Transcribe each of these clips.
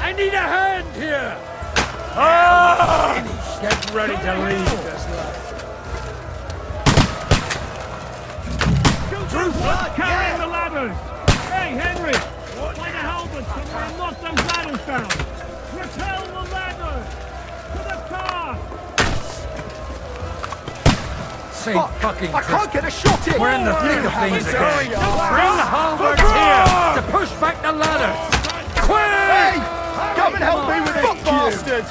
I need a hand here! Ah! Get ready to leave this life. Carrying the ladders! Hey, Henry! Find a halberd somewhere and knock those ladders down! Repel the ladders! To the car! Same fucking I can't get a shot in! We're in the thick of things again. Bring the halberds here to push back the ladders! Quick! Hey! Come and help me with this, bastard!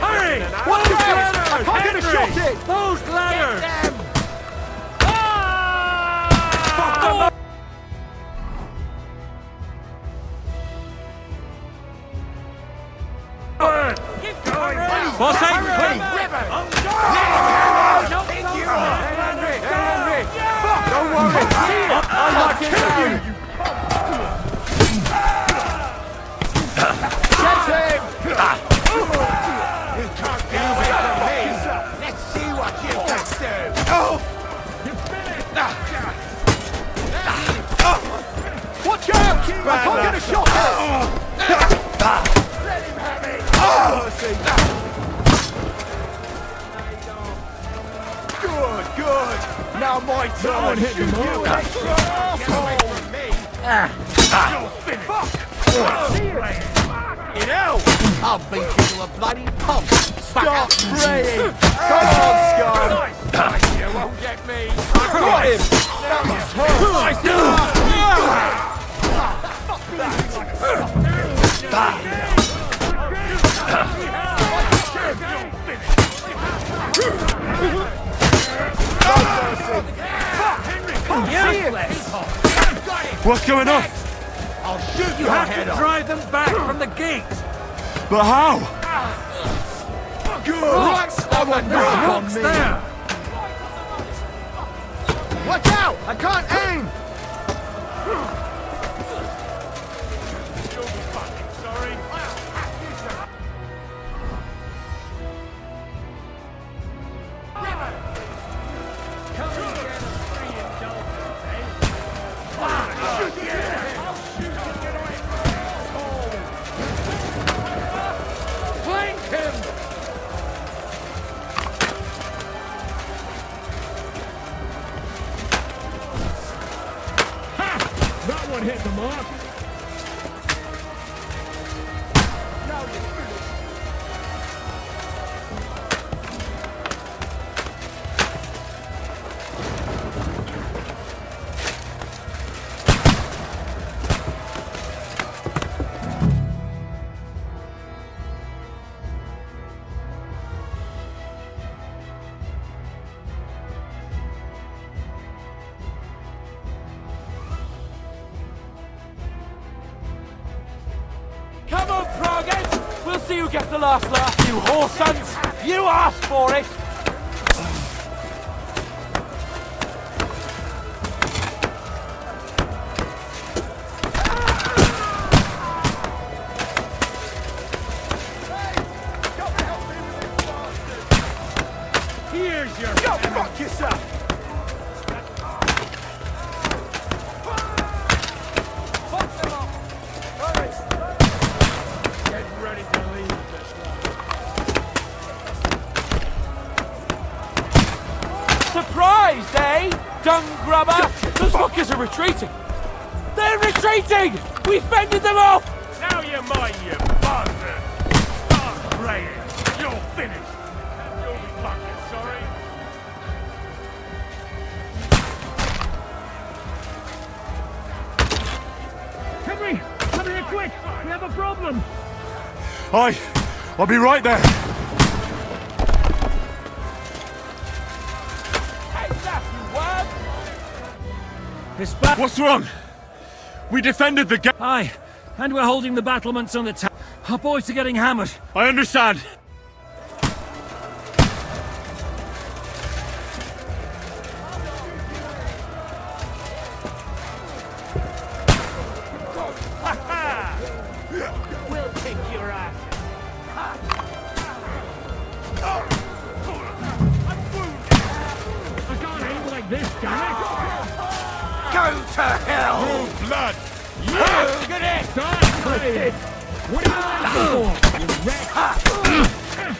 Hurry! Those ladders! I can't get a shot in! Those ladders! Boss Hurry! Don't worry! I'll knock it down! Get him! You can't get away from me! Let's see what you can do! Watch out! I can't get a shot in! Let him have it! Good, good! Now my turn! hit him, You extra asshole! From me! You're finished! You know! I'll beat you to a bloody pulp! Stop praying! Come on, scum! You won't get me! Got him! That must What's going on? I'll shoot You your have head to off! drive them back from the gate! But how? Good! Right on the knock on Rocks me! there! Watch out! I can't aim! Flank him! That one hit the mark! Come on, Progget! We'll see who gets the last laugh, you whoresons! You asked for it! Here's your... Go fuck yourself! Get ready to leave this life. Surprised, eh? Dung grubber! Those fuckers are retreating! They're retreating! We fended them off! Now you're mine, you bastard! Start praying! You're finished! You'll be fucking sorry! Henry! Come here quick! We have a problem! I'll be right there. Take that, you word! This back. What's wrong? We defended the gate. Aye, and we're holding the battlements on the town. Our boys are getting hammered. I understand. We'll kick your ass! I can't aim like this, damn it! Go to hell! Blood! Look at it! Start praying! What are you waiting for, you wretch?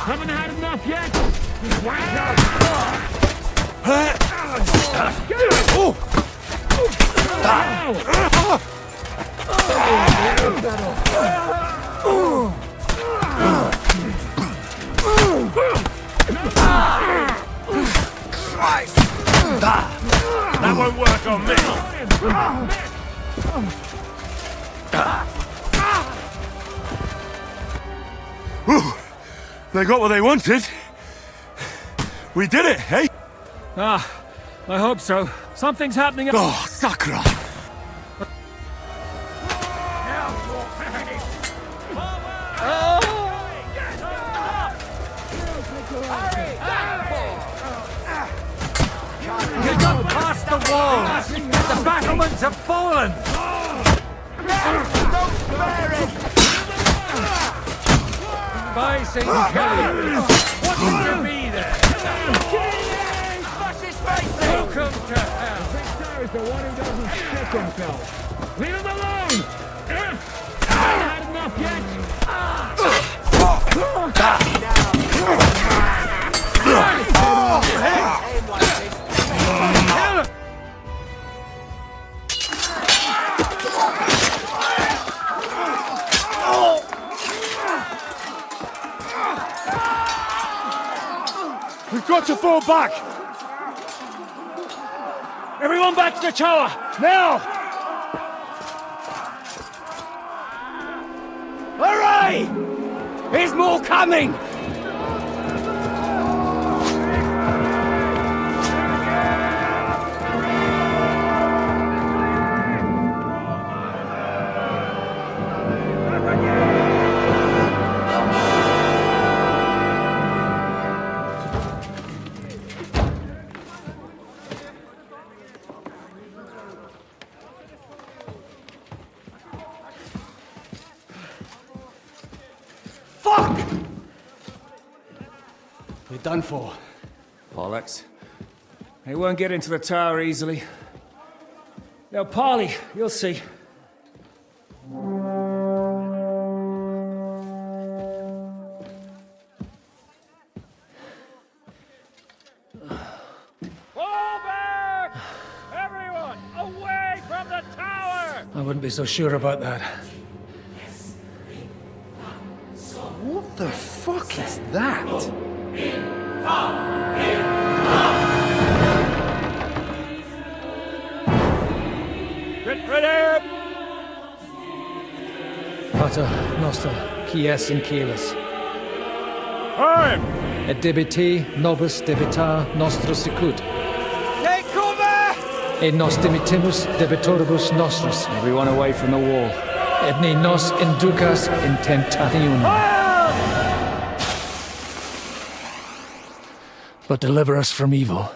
Haven't had enough yet? That won't work on me. Whew. They got what they wanted. We did it, eh? Ah, I hope so. Something's happening. Oh, Sakra! You got past the walls! The battlements have fallen! Don't spare it! By St. Kelly! What should be there? Smash his face in! Welcome to hell! Victor is the one who doesn't stick himself. Leave him alone! Haven't had enough yet? Aim like this. We've got to fall back! Everyone back to the tower! Now! Hooray! There's more coming! Fuck! We're done for. Bollocks. They won't get into the tower easily. Now, Parley, you'll see. Fall back! Everyone, away from the tower! I wouldn't be so sure about that. What the fuck is that? Get ready! Pater noster, qui es in caelis, Time! et debiti nobis debitar nostros sicut, Take cover! et nos dimitimus debitoribus nostros, Everyone away from the wall. et ne nos inducas in tentationem, but deliver us from evil.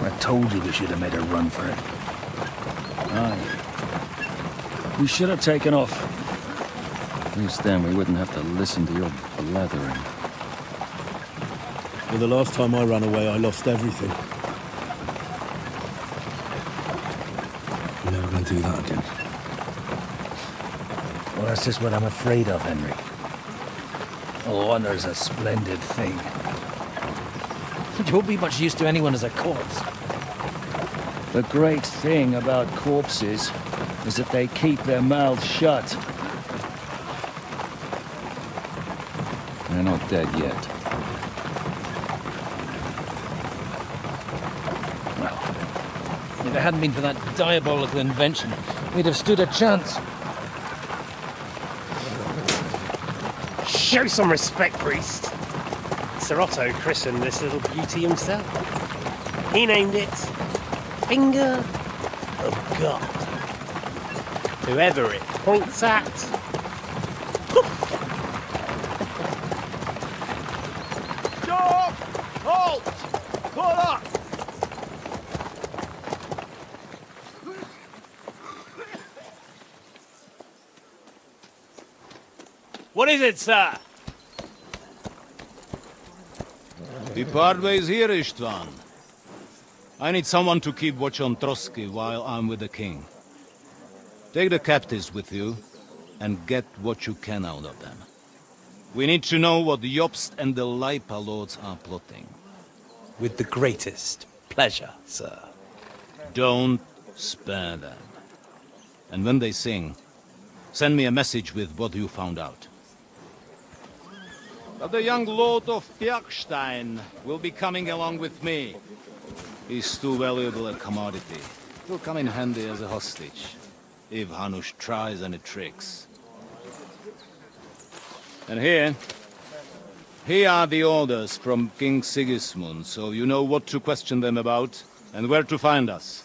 I told you we should have made a run for it. Aye. We should have taken off. At least then we wouldn't have to listen to your blathering. Well, the last time I ran away, I lost everything. I'm never going to do that again. Well, that's just what I'm afraid of, Henry. Oh, honor's a splendid thing. You won't be much use to anyone as a corpse. The great thing about corpses is that they keep their mouths shut. They're not dead yet. Well, if it hadn't been for that diabolical invention, we'd have stood a chance. Show some respect, priest. Sir Otto christened this little beauty himself. He named it Finger of God. Whoever it points at, poof. Stop! Halt! Pull up! What is it, sir? We part ways here, Istvan. I need someone to keep watch on Trotsky while I'm with the king. Take the captives with you, and get what you can out of them. We need to know what the Jobst and the Leipa lords are plotting. With the greatest pleasure, sir. Don't spare them. And when they sing, send me a message with what you found out. But the young lord of Bjergstein will be coming along with me. He's too valuable a commodity. He'll come in handy as a hostage, if Hanush tries any tricks. And here are the orders from King Sigismund, so you know what to question them about, and where to find us.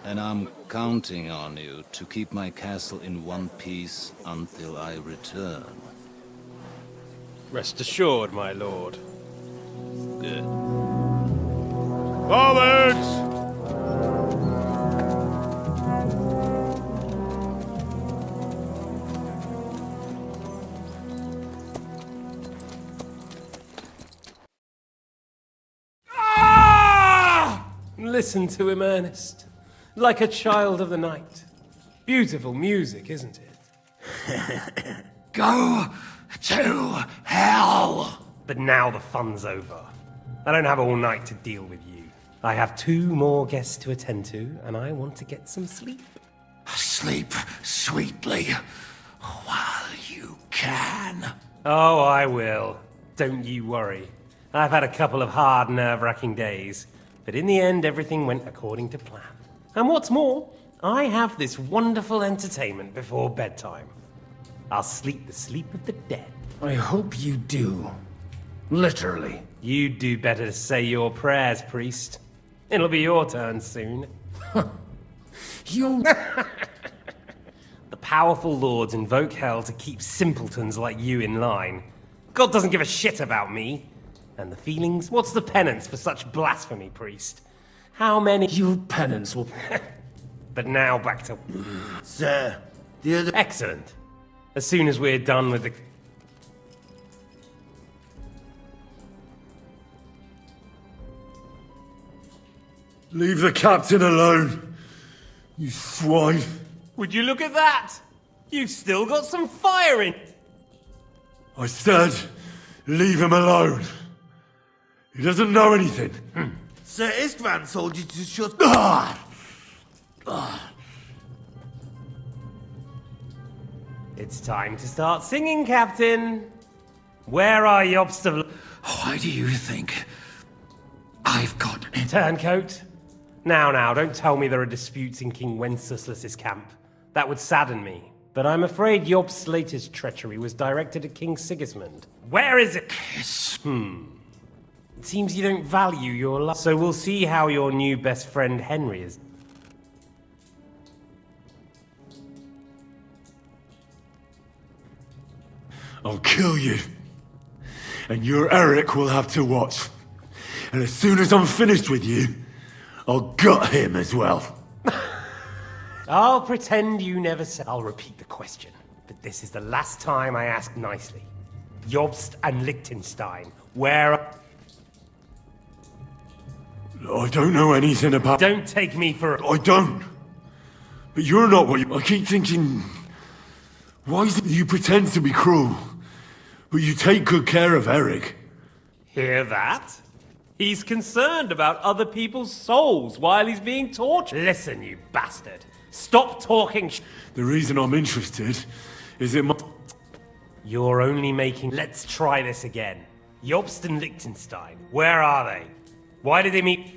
And I'm counting on you to keep my castle in one piece until I return. Rest assured, my lord. Good. Forwards! Listen to him, Ernest. Like a child of the night. Beautiful music, isn't it? Go to hell! But now the fun's over. I don't have all night to deal with you. I have 2 more guests to attend to, and I want to get some sleep. Sleep sweetly while you can. Oh, I will. Don't you worry. I've had a couple of hard, nerve-wracking days, but in the end, everything went according to plan. And what's more, I have this wonderful entertainment before bedtime. I'll sleep the sleep of the dead. I hope you do. Literally. You'd do better to say your prayers, priest. It'll be your turn soon. You... The powerful lords invoke hell to keep simpletons like you in line. God doesn't give a shit about me. And the feelings? What's the penance for such blasphemy, priest? How many... Your penance will... But now back to... Sir, the other... Excellent. As soon as we're done with the... Leave the captain alone, you swine. Would you look at that? You've still got some fire in... I said, leave him alone. He doesn't know anything. Sir Istvan told you to shut... It's time to start singing, Captain. Where are Jobst of... Why do you think I've got it? Turncoat? Now, don't tell me there are disputes in King Wenceslas's camp. That would sadden me. But I'm afraid Jobst's latest treachery was directed at King Sigismund. Where is it? Kiss. It seems you don't value your life. So we'll see how your new best friend Henry is. I'll kill you. And your Eric will have to watch. And as soon as I'm finished with you, I'll gut him as well. I'll pretend you never said. I'll repeat the question. But this is the last time I ask nicely. Jobst and Liechtenstein, where... I don't know anything about... Don't take me for a... I don't. But you're not what you... I keep thinking... Why is it you pretend to be cruel, but you take good care of Eric? Hear that? He's concerned about other people's souls while he's being tortured. Listen, you bastard. Stop talking The reason I'm interested is it might... You're only making... Let's try this again. Jobst and Liechtenstein, where are they? Why did they meet...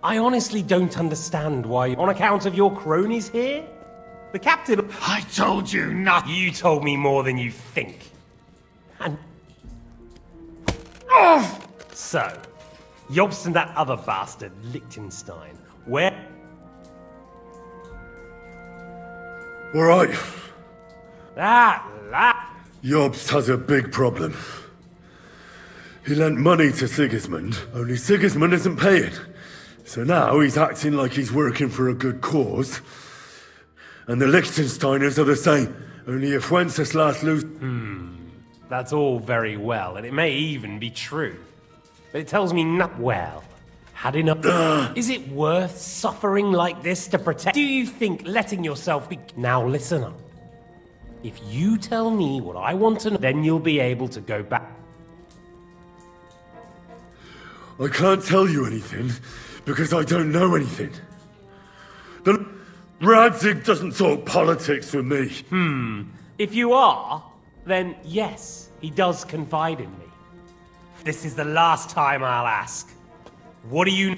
I honestly don't understand why, on account of your cronies here? The captain... I told you not... You told me more than you think. And... So, Jobst and that other bastard, Liechtenstein, where... All right. That... Jobst has a big problem. He lent money to Sigismund, only Sigismund isn't paying. So now he's acting like he's working for a good cause. And the Liechtensteiners are the same, only if Wenceslas loses... That's all very well, and it may even be true. But it tells me not well. Had enough... Is it worth suffering like this to protect... Do you think letting yourself be... Now listen up. If you tell me what I want to know, then you'll be able to go back... I can't tell you anything, because I don't know anything. The Radzig doesn't talk politics with me. If you are, then yes, he does confide in me. This is the last time I'll ask. What do you...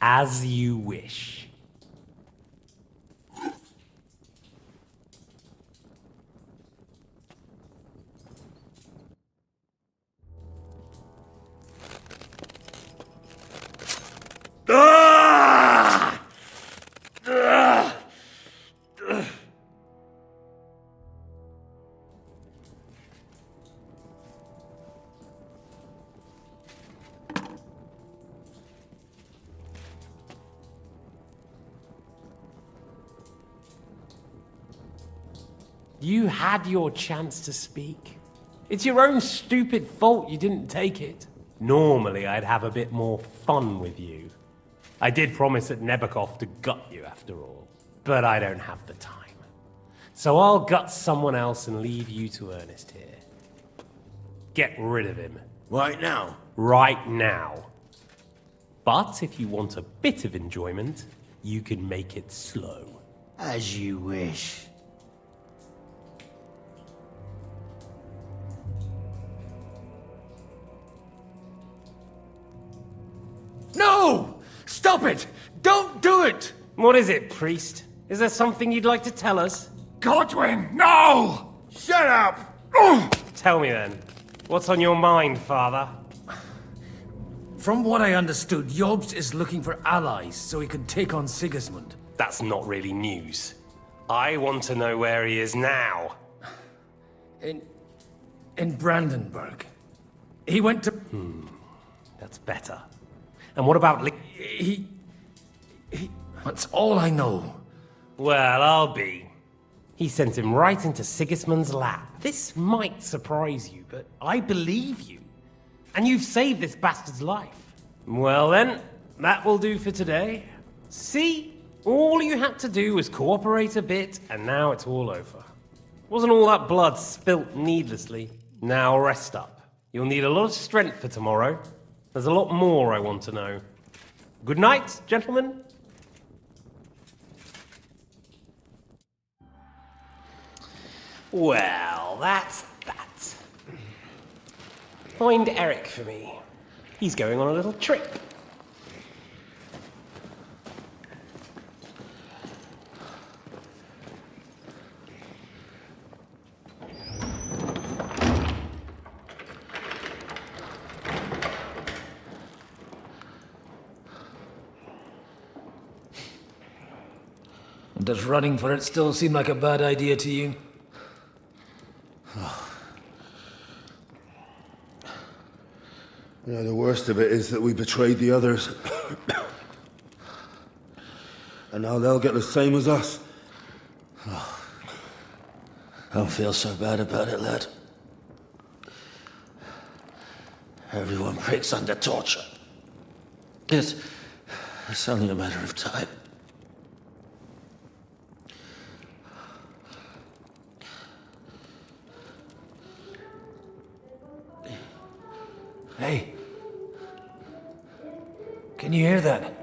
As you wish. You had your chance to speak. It's your own stupid fault you didn't take it. Normally, I'd have a bit more fun with you. I did promise at Nebakov to gut you after all, but I don't have the time. So I'll gut someone else and leave you to Ernest here. Get rid of him. Right now? Right now. But if you want a bit of enjoyment, you can make it slow. As you wish. No! Stop it! Don't do it! What is it, priest? Is there something you'd like to tell us? Godwin, no! Shut up! Tell me then. What's on your mind, father? From what I understood, Jobst is looking for allies so he can take on Sigismund. That's not really news. I want to know where he is now. In Brandenburg. He went to... That's better. And what about He... That's all I know. Well, I'll be. He sent him right into Sigismund's lap. This might surprise you, but I believe you. And you've saved this bastard's life. Well then, that will do for today. See? All you had to do was cooperate a bit, and now it's all over. Wasn't all that blood spilt needlessly. Now rest up. You'll need a lot of strength for tomorrow. There's a lot more I want to know. Good night, gentlemen. Well, that's that. Find Eric for me. He's going on a little trip. Does running for it still seem like a bad idea to you? You know, the worst of it is that we betrayed the others. And now they'll get the same as us. Don't feel so bad about it, lad. Everyone breaks under torture. It's only a matter of time. Hey. Can you hear that?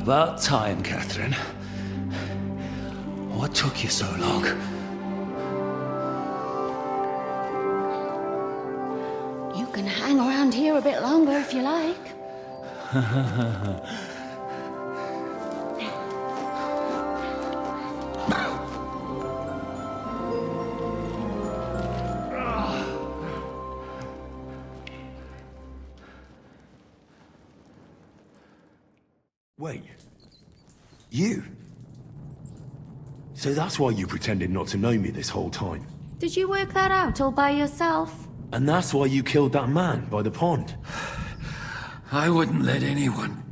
About time, Catherine. What took you so long? You can hang around here a bit longer if you like. Wait. You? So that's why you pretended not to know me this whole time? Did you work that out all by yourself? And that's why you killed that man by the pond? I wouldn't let anyone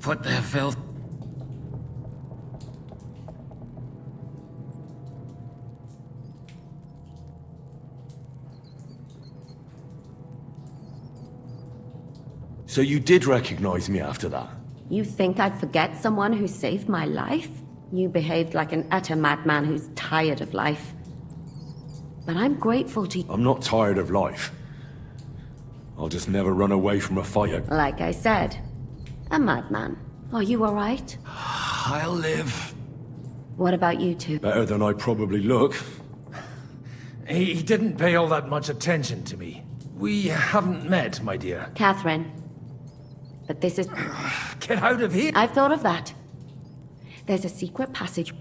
put their filth. So you did recognize me after that? You think I'd forget someone who saved my life? You behaved like an utter madman who's tired of life. But I'm grateful to you. I'm not tired of life. I'll just never run away from a fight. Like I said, a madman. Are you alright? I'll live. What about you two? Better than I probably look. He didn't pay all that much attention to me. We haven't met, my dear. Catherine. But this is... Get out of here! I've thought of that. There's a secret passage.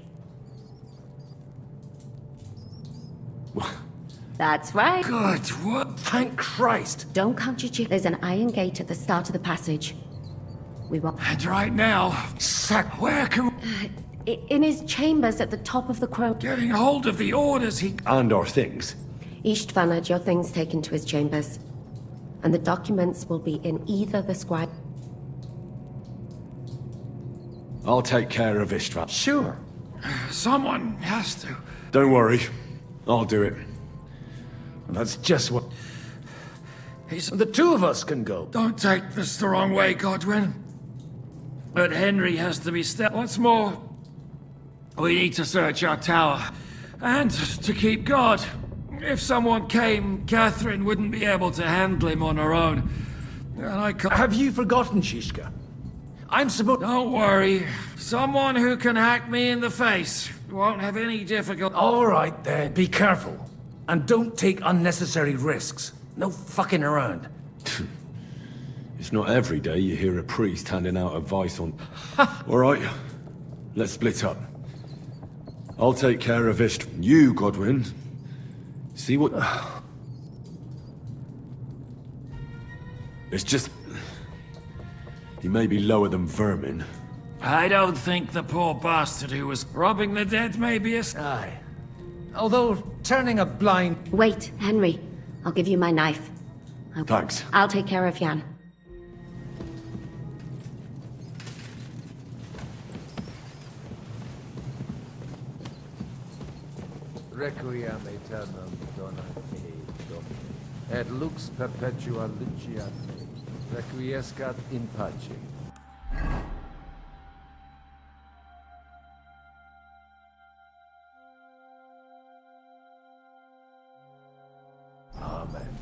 That's right. Good, what? Thank Christ. Don't count your chick. There's an iron gate at the start of the passage. We will... And right now, Sack, where can... In his chambers at the top of the crow. Getting hold of the orders he... And our things. Istvan had your things taken to his chambers. And the documents will be in either the scribe... I'll take care of Istvan. Sure. Someone has to. Don't worry. I'll do it. That's just what... The two of us can go. Don't take this the wrong way, Godwin. But Henry has to be What's more, we need to search our tower. And to keep guard. If someone came, Catherine wouldn't be able to handle him on her own. And I can't... Have you forgotten, Shishka? I'm supposed... Don't worry. Someone who can hack me in the face won't have any difficulty. All right, then. Be careful. And don't take unnecessary risks. No fucking around. It's not every day you hear a priest handing out advice on... All right, let's split up. I'll take care of Istvan. You, Godwin, see what... It's just... He may be lower than vermin. I don't think the poor bastard who was robbing the dead may be a... Aye. Although, turning a blind... Wait, Henry. I'll give you my knife. Thanks. I'll take care of Jan. Requiem aeternam dona ei Domine, et lux perpetua luceat me, requiescat in pace. Amen.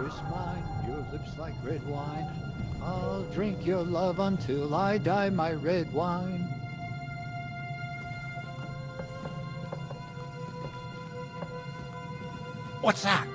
is mine, your lips like red wine. I'll drink your love until I die, my red wine. What's that?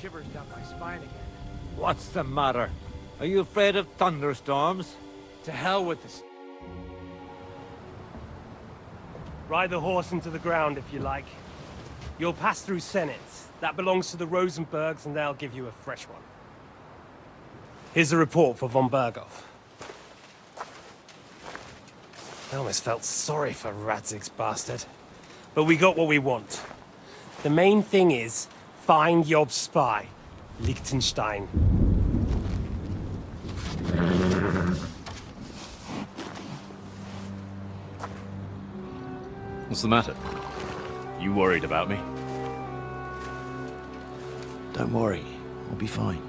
Shivers down my spine again. What's the matter? Are you afraid of thunderstorms? To hell with this. Ride the horse into the ground if you like. You'll pass through Senate. That belongs to the Rosenbergs, and they'll give you a fresh one. Here's a report for von Berghoff. I almost felt sorry for Radzig's bastard. But we got what we want. The main thing is, find Job's spy, Liechtenstein. What's the matter? You worried about me? Don't worry, I'll be fine.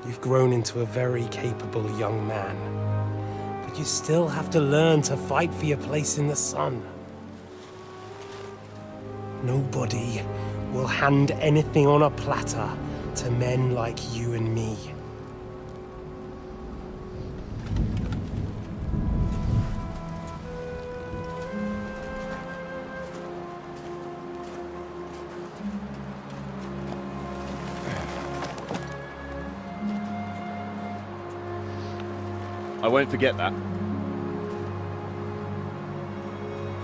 You've grown into a very capable young man. But you still have to learn to fight for your place in the sun. Nobody will hand anything on a platter to men like you and me. I won't forget that.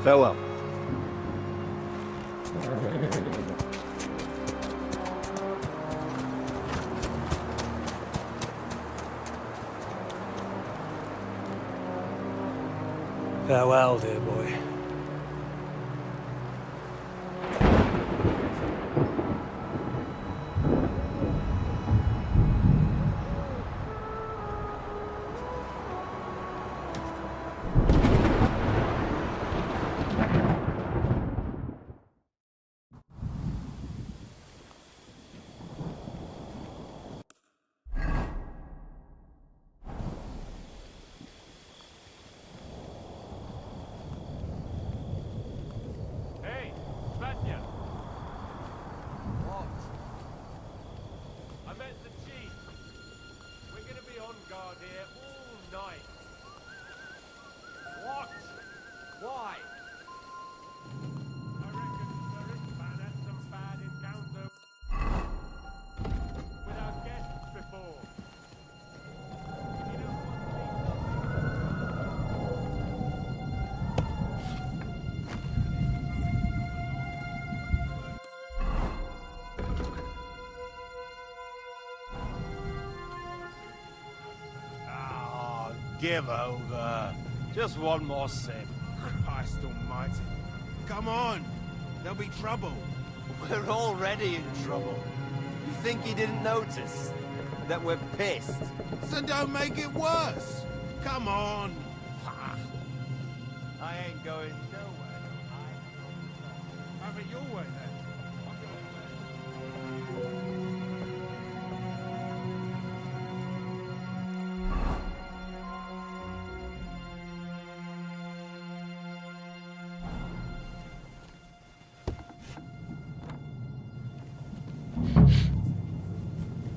Farewell. Farewell, dear boy. Give over. Just one more sip. Christ almighty. Come on! There'll be trouble. We're already in trouble. You think he didn't notice? That we're pissed? So don't make it worse! Come on! I ain't going nowhere. Have it your way then.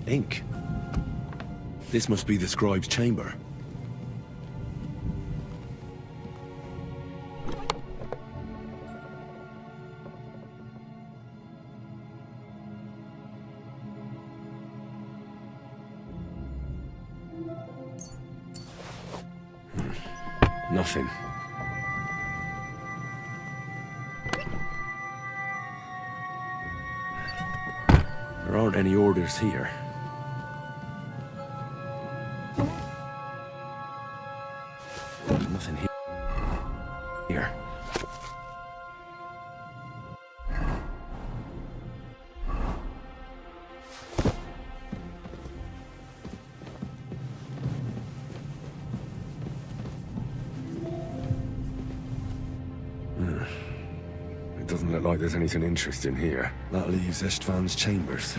Ink. This must be the scribe's chamber. Nothing. There aren't any orders here. here. It doesn't look like there's anything interesting here. That leaves Istvan's chambers.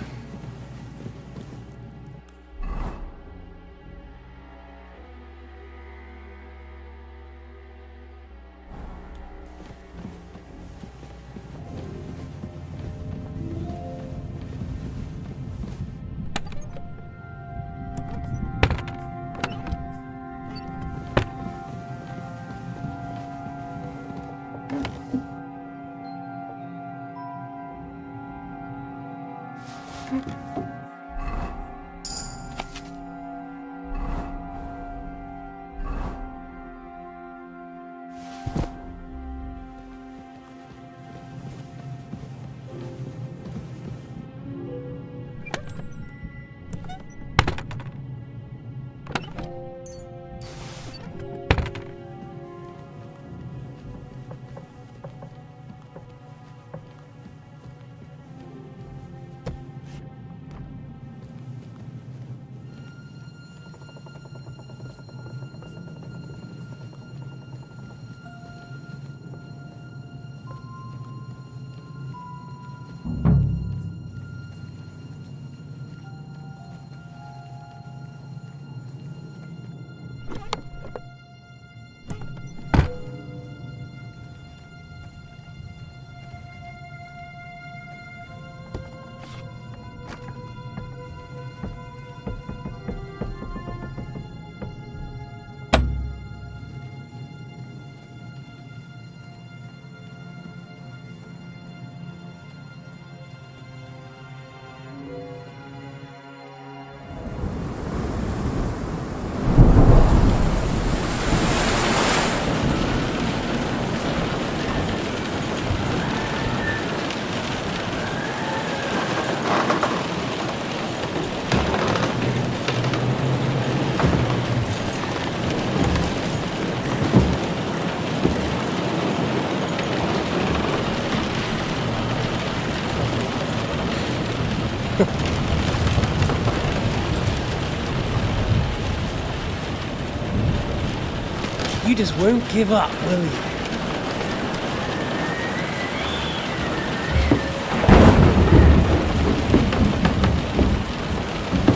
You just won't give up, will you?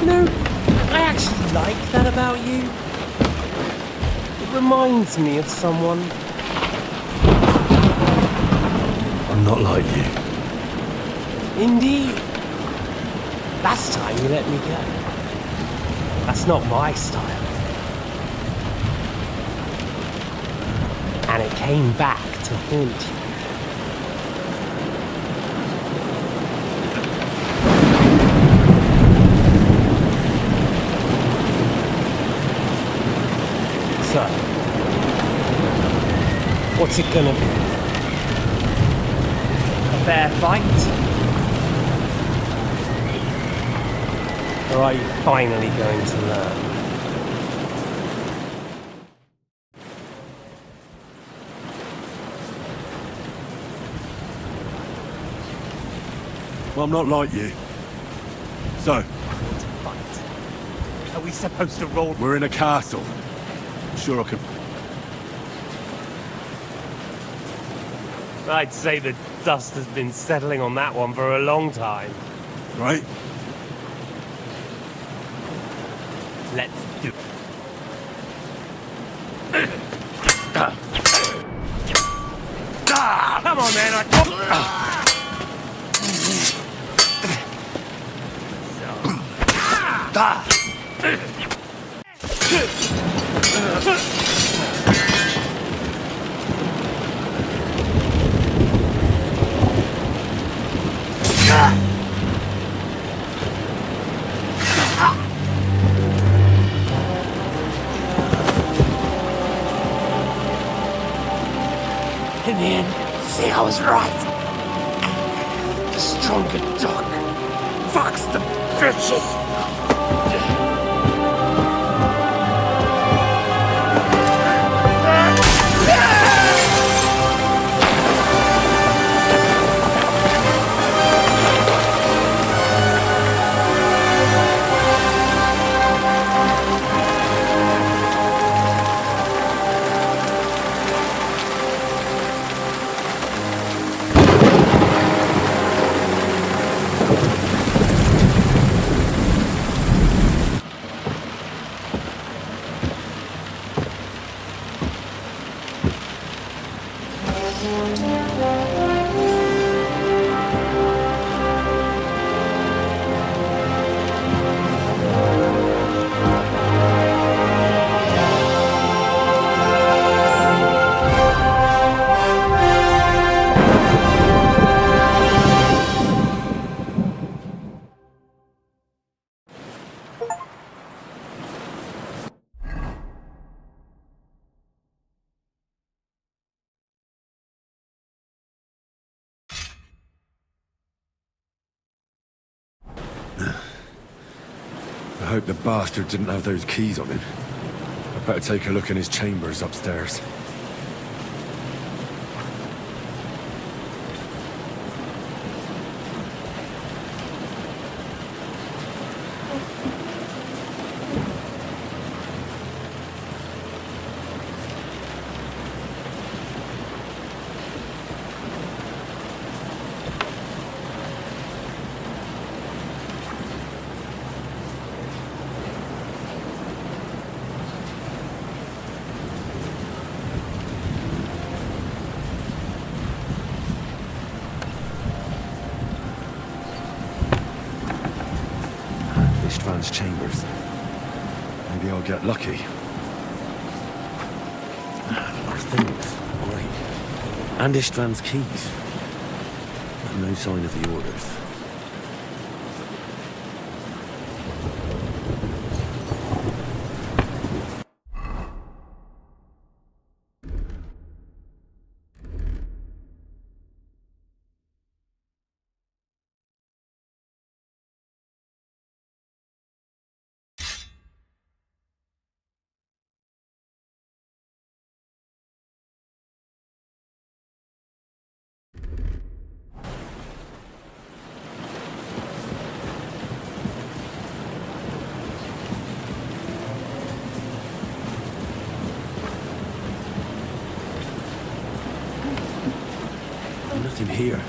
You know, I actually like that about you. It reminds me of someone. I'm not like you. Indeed. Last time you let me go. That's not my style. And it came back to haunt you. So, what's it gonna be? A fair fight? Or are you finally going to learn? Well, I'm not like you. So? Are we supposed to roll? We're in a castle. I'm sure I can... I'd say the dust has been settling on that one for a long time. Right? Let's do it. Come on, man. In the end, see, I was right. The stronger dog fucks the bitches. I hope the bastard didn't have those keys on him. I'd better take a look in his chambers upstairs. István's chambers. Maybe I'll get lucky. Our things. Great. And István's keys. But no sign of the orders. Nothing here.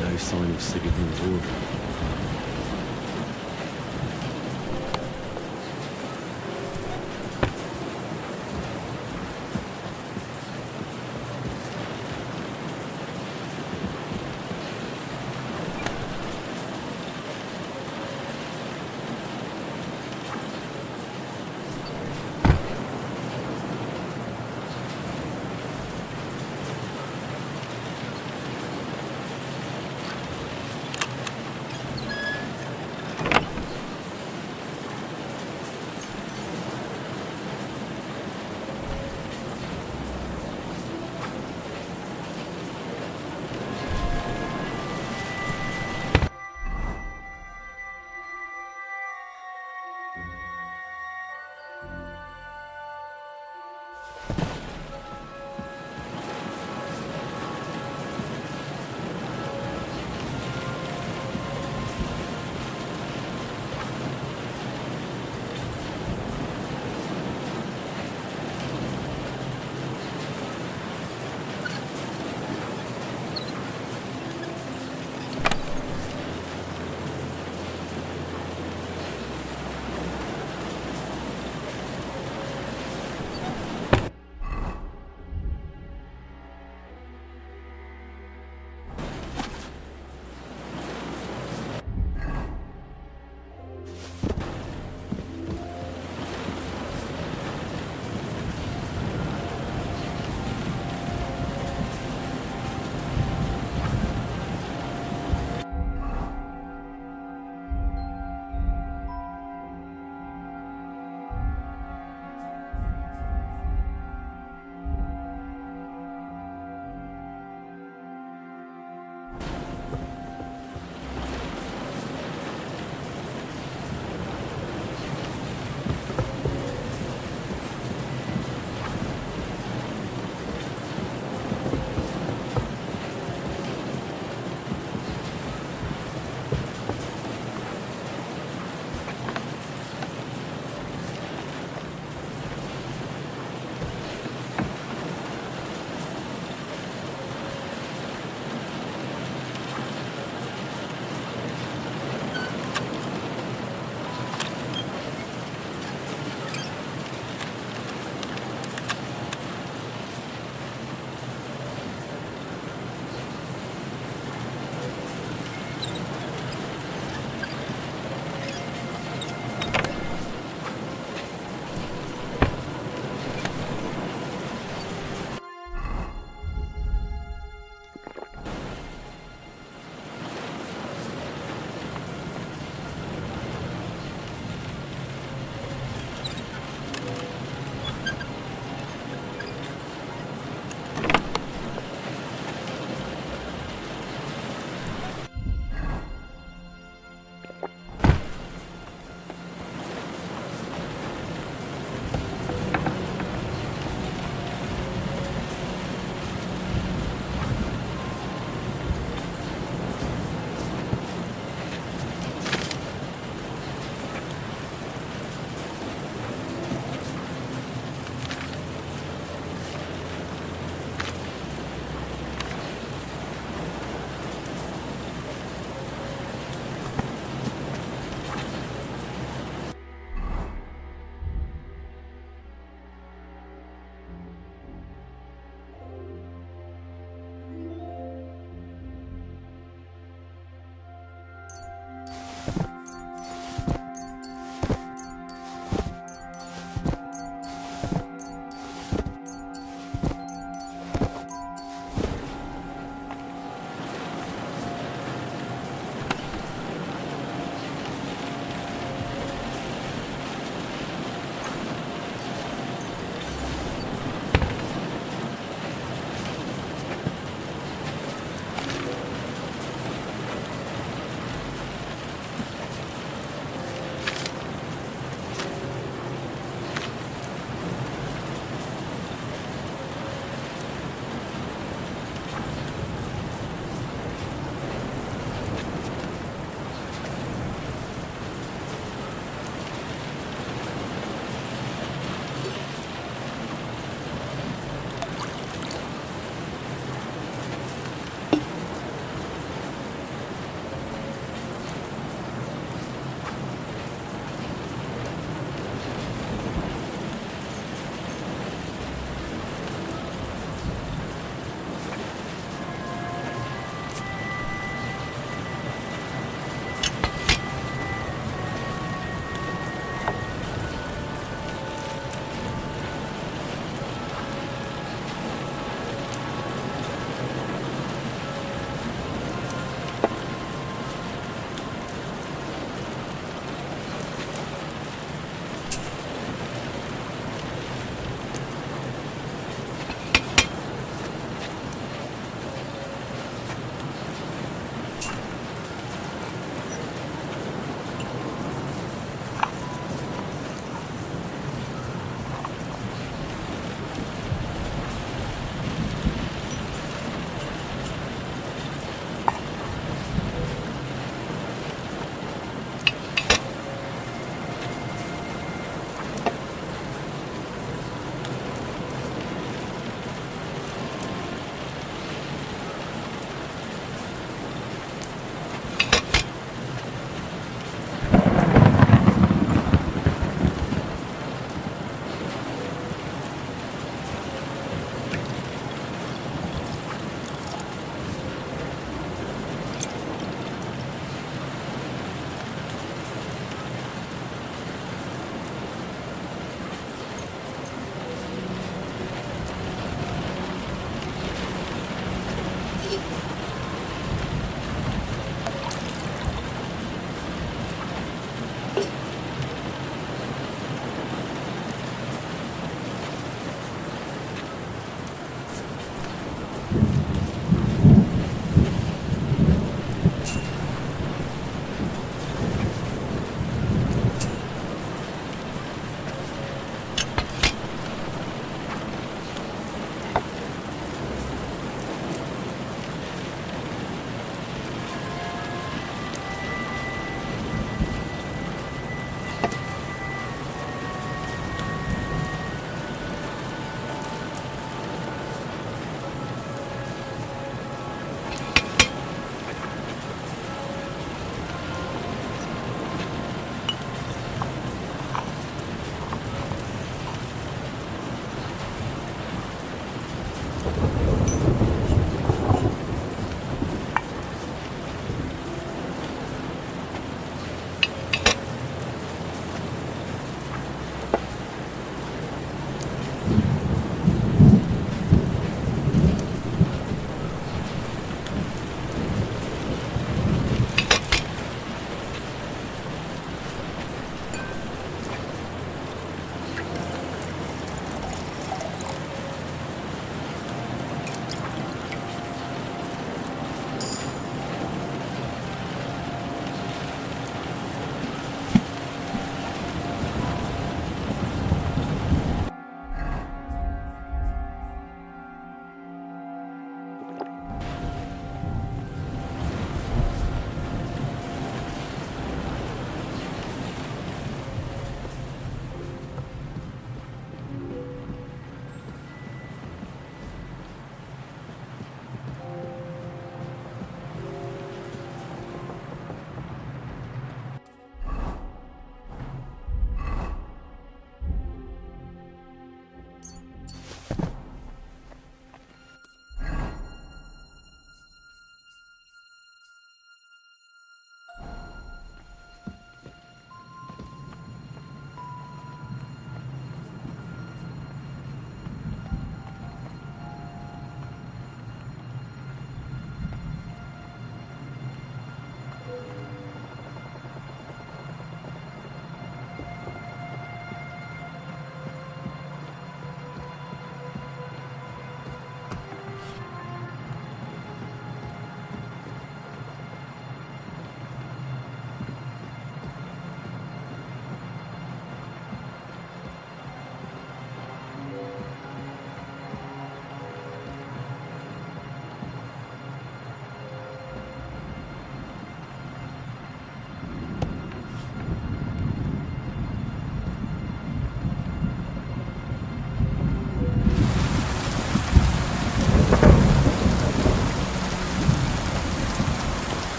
No sign of Sigurd's order.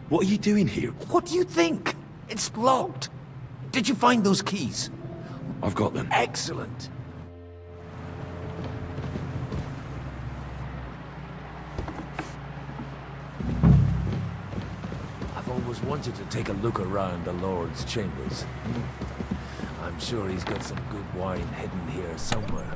What are you doing here? What do you think? It's locked. Did you find those keys? I've got them. Excellent. I've always wanted to take a look around the Lord's chambers. I'm sure he's got some good wine hidden here somewhere.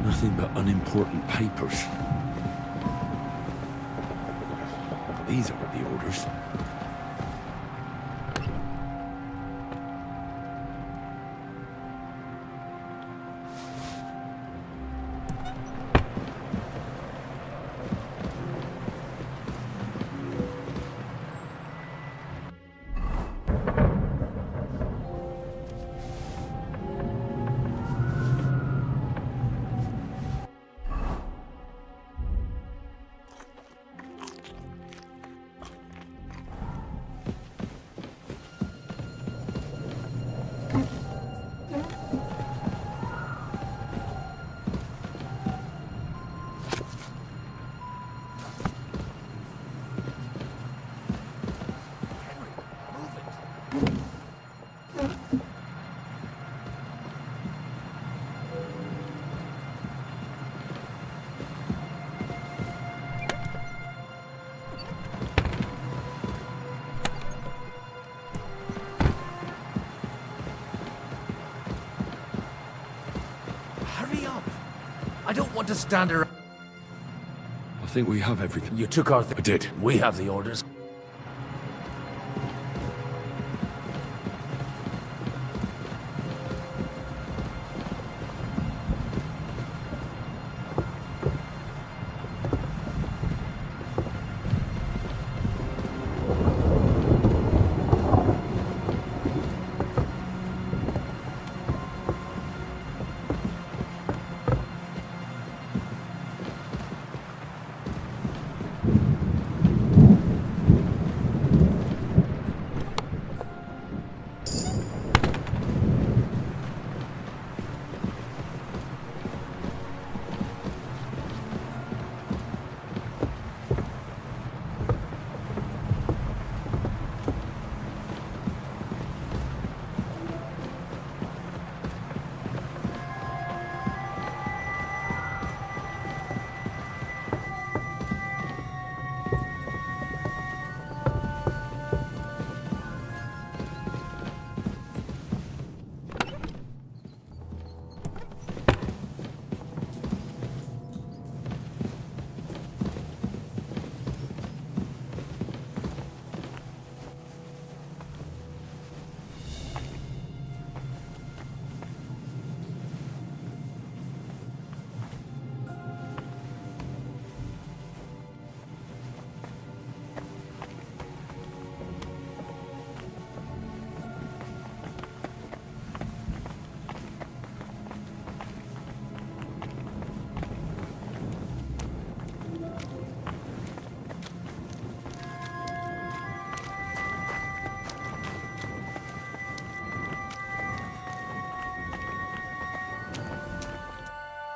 Nothing but unimportant papers. These are the orders. want to stand around. I think we have everything. You took our I did. We have the orders.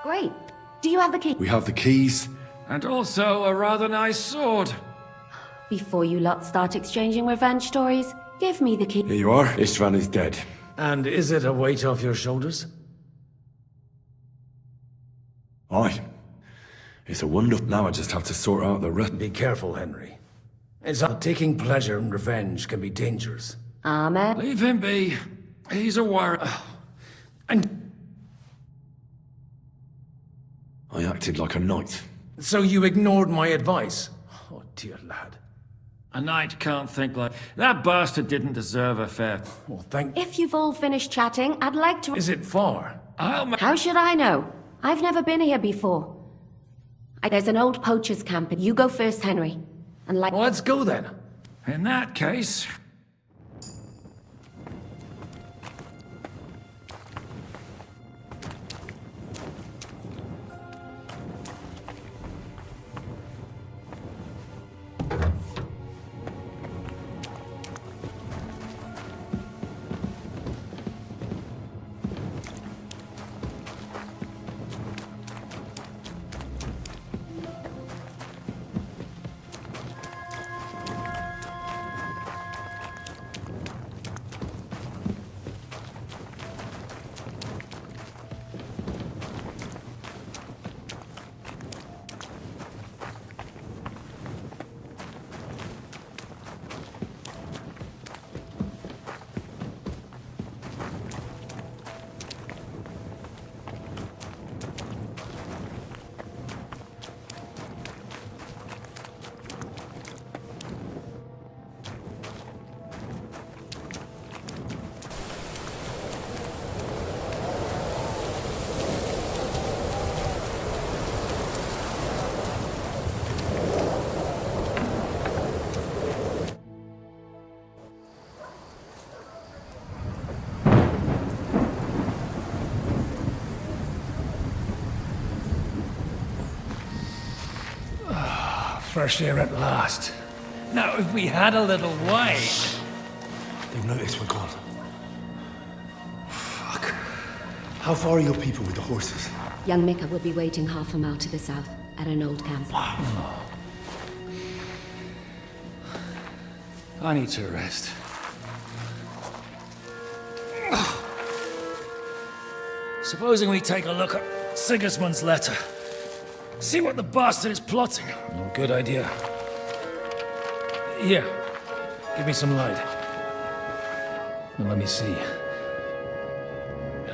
Great. Do you have the key? We have the keys. And also a rather nice sword. Before you lot start exchanging revenge stories, give me the key. Here you are. Istvan is dead. And is it a weight off your shoulders? Aye. It's a wonder. Now I just have to sort out the rest. Be careful, Henry. It's not taking pleasure in revenge can be dangerous. Amen. Leave him be. He's a warrior. And I acted like a knight. so you ignored my advice? Oh, dear lad. A knight can't think like... That bastard didn't deserve a fair... Well, thank... If you've all finished chatting, I'd like to... Is it far? How should I know? I've never been here before. There's an old poacher's camp. You go first, Henry. And Well, let's go then. In that case... Fresh air at last. Now, if we had a little wine... They've noticed we're gone. Fuck. How far are your people with the horses? Young Mika will be waiting half a mile to the south, at an old camp. I need to rest. Supposing we take a look at Sigismund's letter. See what the bastard is plotting. Oh, good idea. Here, give me some light. Now, let me see.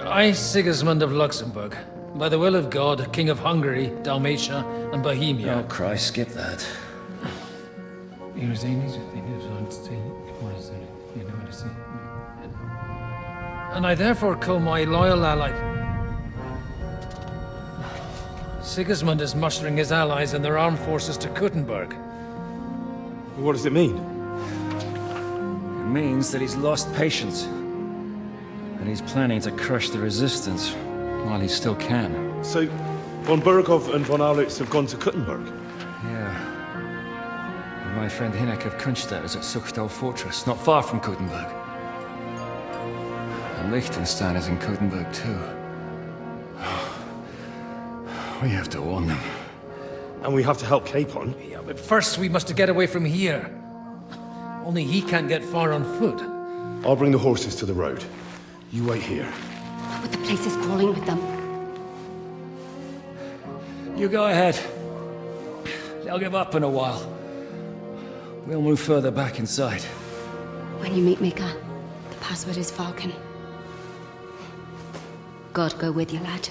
I, Sigismund of Luxembourg, by the will of God, King of Hungary, Dalmatia, and Bohemia. Oh, Christ, skip that. And I therefore call my loyal ally... Sigismund is mustering his allies and their armed forces to Kuttenberg. What does it mean? It means that he's lost patience. And he's planning to crush the resistance while he still can. So, von Burgov and von Aulitz have gone to Kuttenberg? Yeah. And my friend Hinek of Kunstadt is at Suchtal Fortress, not far from Kuttenberg. And Liechtenstein is in Kuttenberg too. We have to warn them. And we have to help Capon? Yeah, but first we must get away from here. Only he can't get far on foot. I'll bring the horses to the road. You wait here. But the place is crawling with them. You go ahead. They'll give up in a while. We'll move further back inside. When you meet Mika, the password is Falcon. God go with you, lad.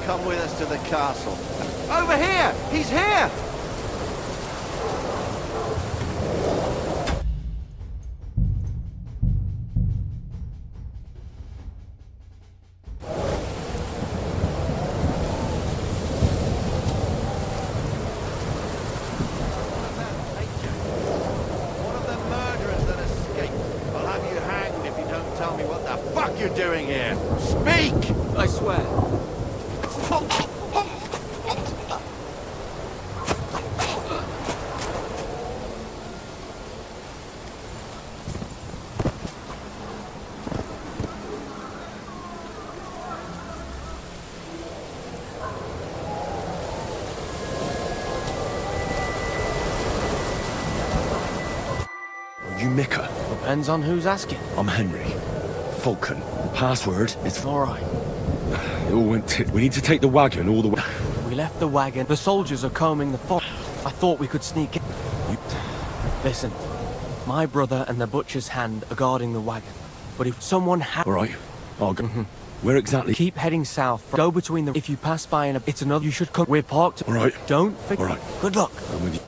Come with us to the castle. Over here! He's here! tell me what the fuck you're doing here? Speak! I swear. You Mika? Depends on who's asking. I'm Henry. Falcon. The password is... Alright. It all went tit. We need to take the wagon all the way... We left the wagon. The soldiers are combing the forest. I thought we could sneak in. Listen, my brother and the butcher's hand are guarding the wagon. But if someone Alright, I'll go. Where exactly? Keep heading south. Go between the... If you pass by and it's another... You should come... We're parked... Alright. Don't forget... Alright. Good luck. I'm with you.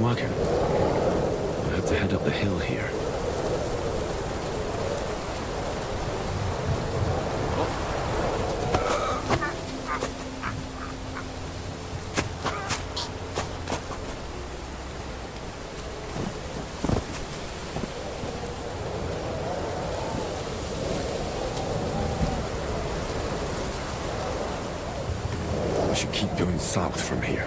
Wagon. I have to head up the hill here. I should keep going south from here.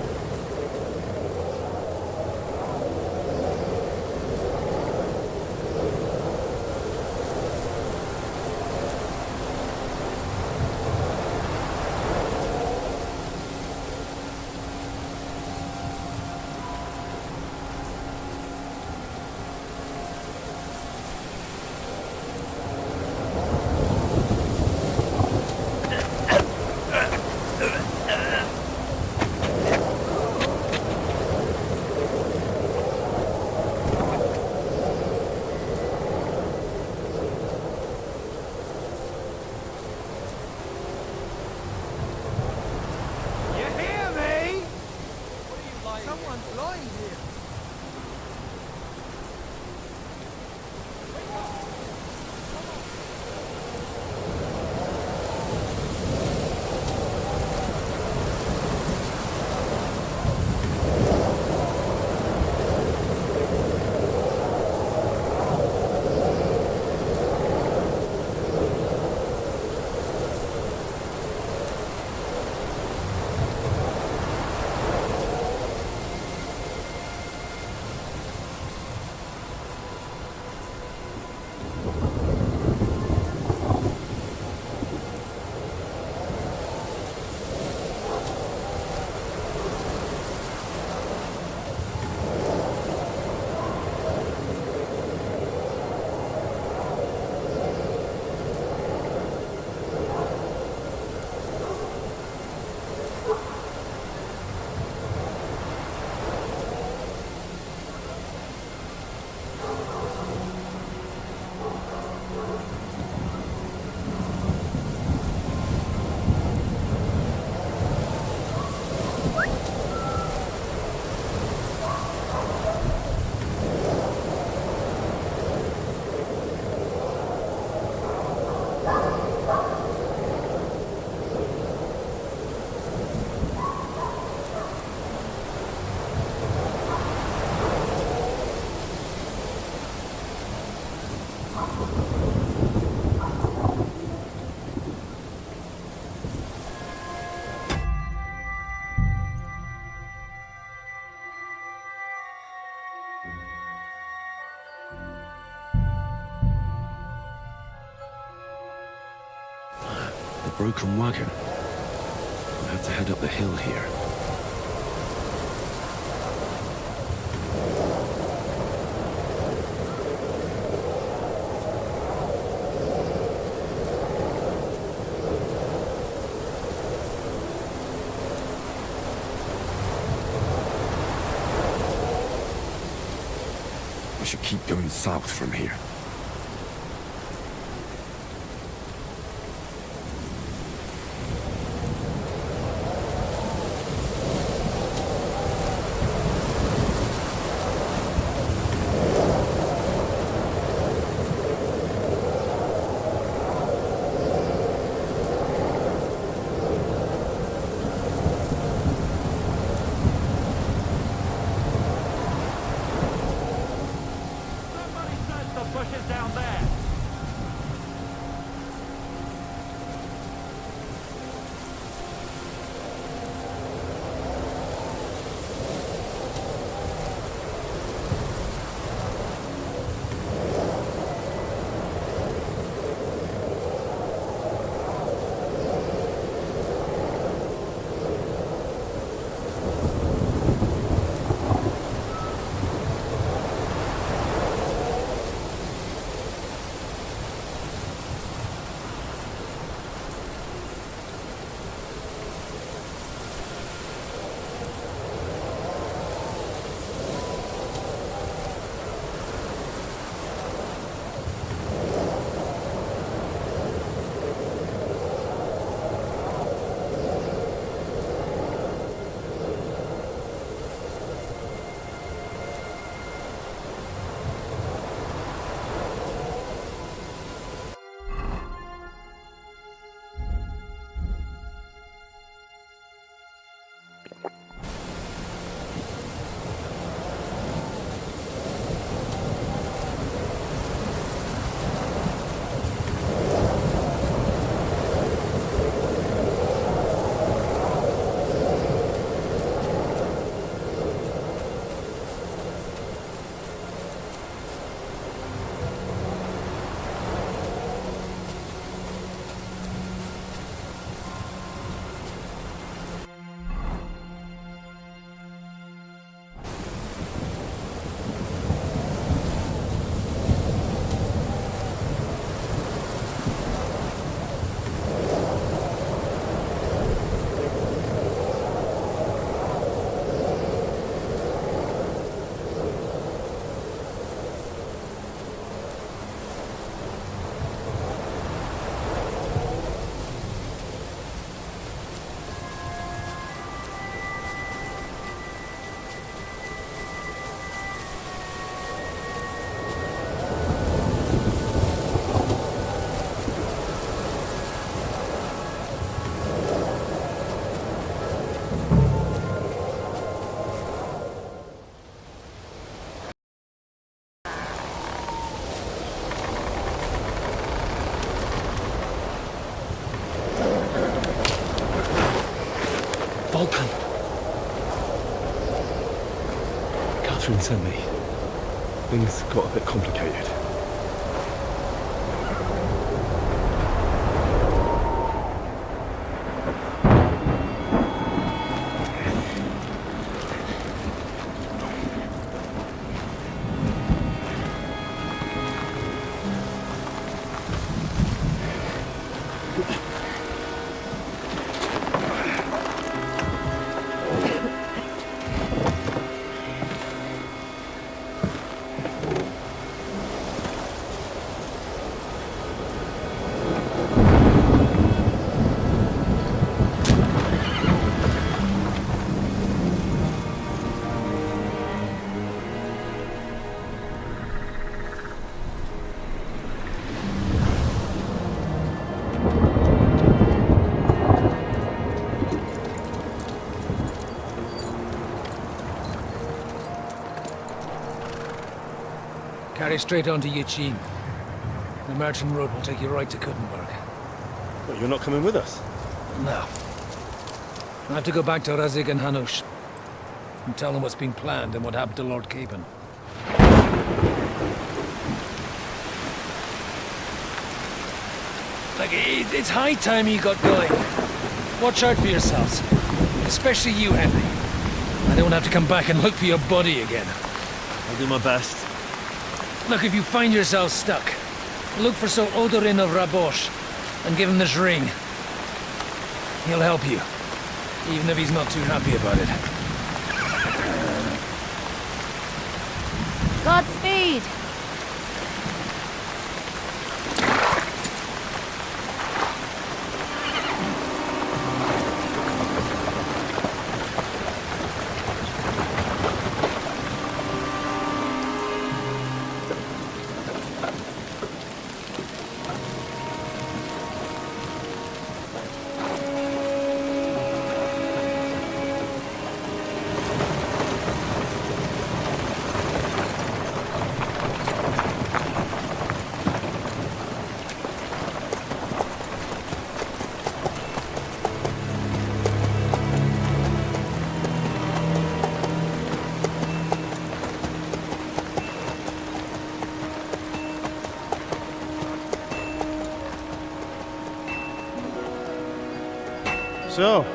The broken wagon. I have to head up the hill here. I should keep going south from here. Vulcan! Catherine sent me. Things got a bit complicated. Carry straight on to Yuchin. The merchant road will take you right to Kuttenberg. But you're not coming with us? No. I have to go back to Razik and Hanush and tell them what's been planned and what happened to Lord Capon. Like, it's high time you got going. Watch out for yourselves. Especially you, Henry. I don't have to come back and look for your body again. I'll do my best. Look, if you find yourself stuck, look for Sir Odorin of Rabosh and give him this ring. He'll help you, even if he's not too happy about it. Godspeed! So,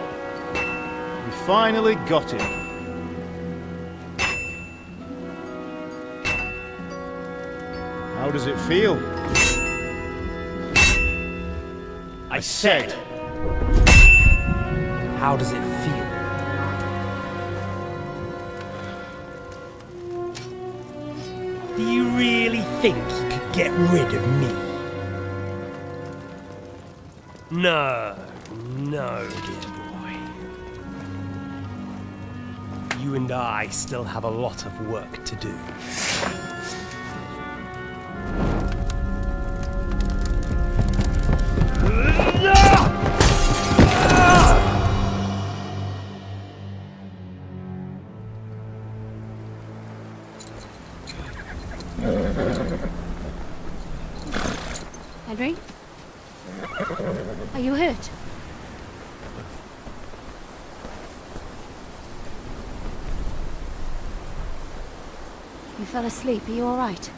we finally got him. How does it feel? I said, how does it feel? Do you really think you could get rid of me? No, dear boy. You and I still have a lot of work to do. Henry? Are you hurt? You fell asleep. Are you all right?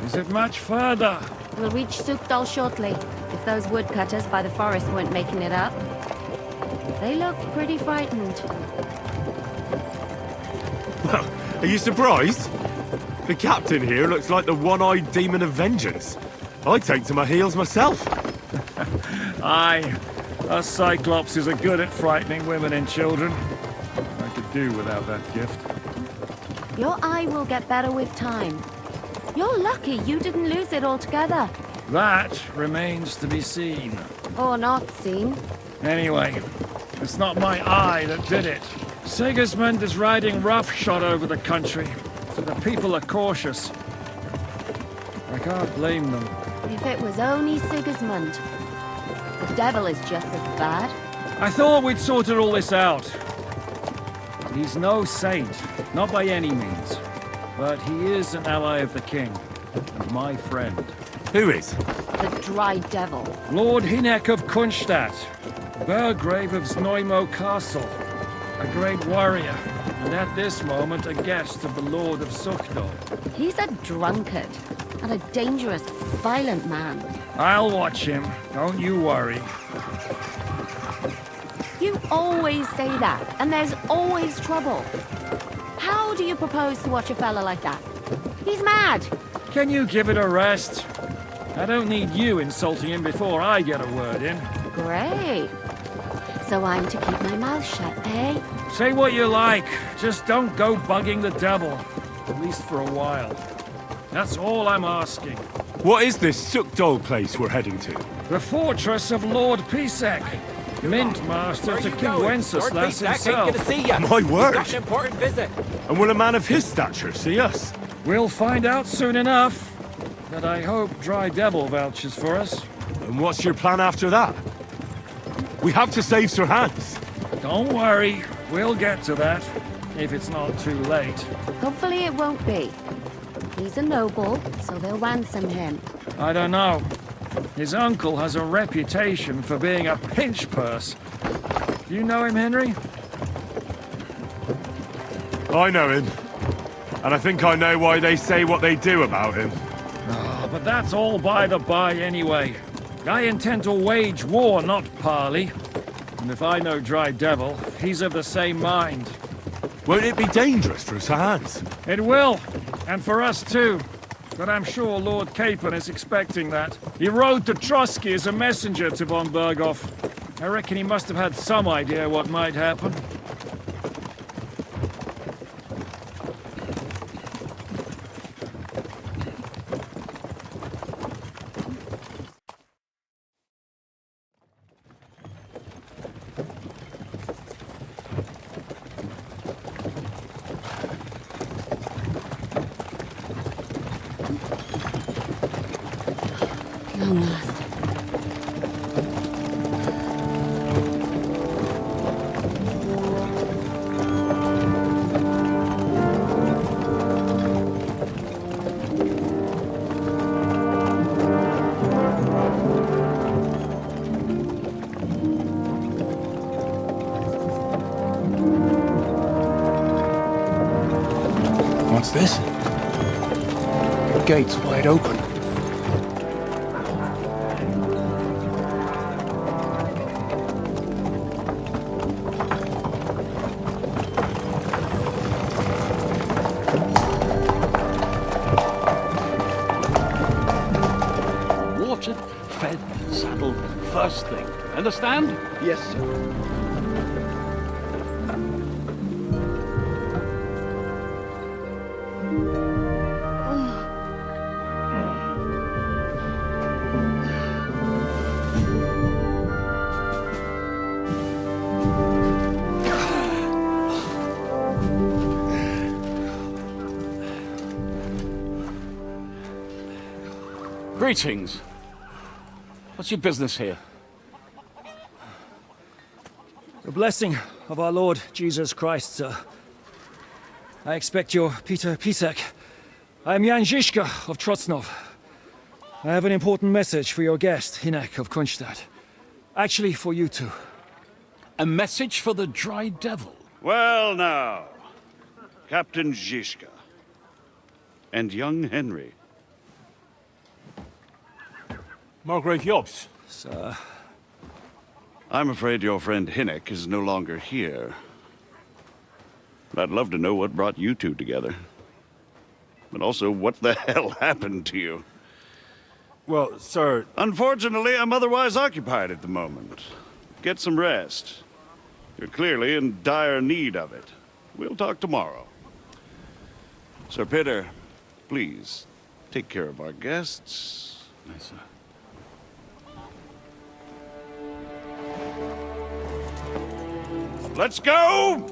Is it much further? We'll reach Sukdal shortly, if those woodcutters by the forest weren't making it up. They look pretty frightened. Well, are you surprised? The captain here looks like the one-eyed demon of vengeance. I'd take to my heels myself. Aye, us Cyclopses are good at frightening women and children. I could do without that gift. Your eye will get better with time. You're lucky you didn't lose it altogether. That remains to be seen. Or not seen. Anyway, it's not my eye that did it. Sigismund is riding roughshod over the country, so the people are cautious. I can't blame them. If it was only Sigismund, the devil is just as bad. I thought we'd sorted all this out. He's no saint, not by any means. But he is an ally of the king, and my friend. Who is? the Dry Devil? Lord Hinek of Kunstadt, Burgrave of Znojmo Castle, a great warrior, and at this moment a guest of the Lord of Suchdol. He's a drunkard, and a dangerous, violent man. I'll watch him, don't you worry. You always say that, and there's always trouble. How do you propose to watch a fella like that? He's mad! Can you give it a rest? I don't need you insulting him before I get a word in. Great. So I'm to keep my mouth shut, eh? Say what you like, just don't go bugging the devil. At least for a while. That's all I'm asking. What is this Suchdol place we're heading to? The fortress of Lord Pisek, Mint Master to King Wenceslas himself. My word! Got an important visit. And will a man of his stature see us? We'll find out soon enough. But I hope Dry Devil vouches for us. And what's your plan after that? We have to save Sir Hans. Don't worry, we'll get to that, if it's not too late. Hopefully it won't be. He's a noble, so they'll ransom him. I don't know. His uncle has a reputation for being a pinch purse. Do you know him, Henry? I know him. And I think I know why they say what they do about him. Oh, but that's all by the by anyway. I intend to wage war, not parley. And if I know Dry Devil, he's of the same mind. Won't it be dangerous for Sir Hans? It will, and for us too. But I'm sure Lord Capon is expecting that. He rode to Trotsky as a messenger to von Berghoff. I reckon he must have had some idea what might happen. What's this? The gate's wide open. Watered, fed, saddled, first thing. Understand? Yes, sir. Greetings. What's your business here? The blessing of our Lord Jesus Christ, sir. I expect you're Peter Pisek. I am Jan Žižka of Trocnov. I have an important message for your guest, Hinek of Kunstadt. Actually, for you two. A message for the Dry Devil? Well now, Captain Žižka. And young Henry. Margrave Jobs. Sir. I'm afraid your friend Hinek is no longer here. But I'd love to know what brought you two together. But also, what the hell happened to you? Well, sir... Unfortunately, I'm otherwise occupied at the moment. Get some rest. You're clearly in dire need of it. We'll talk tomorrow. Sir Peter, please, take care of our guests. Yes, sir. Let's go!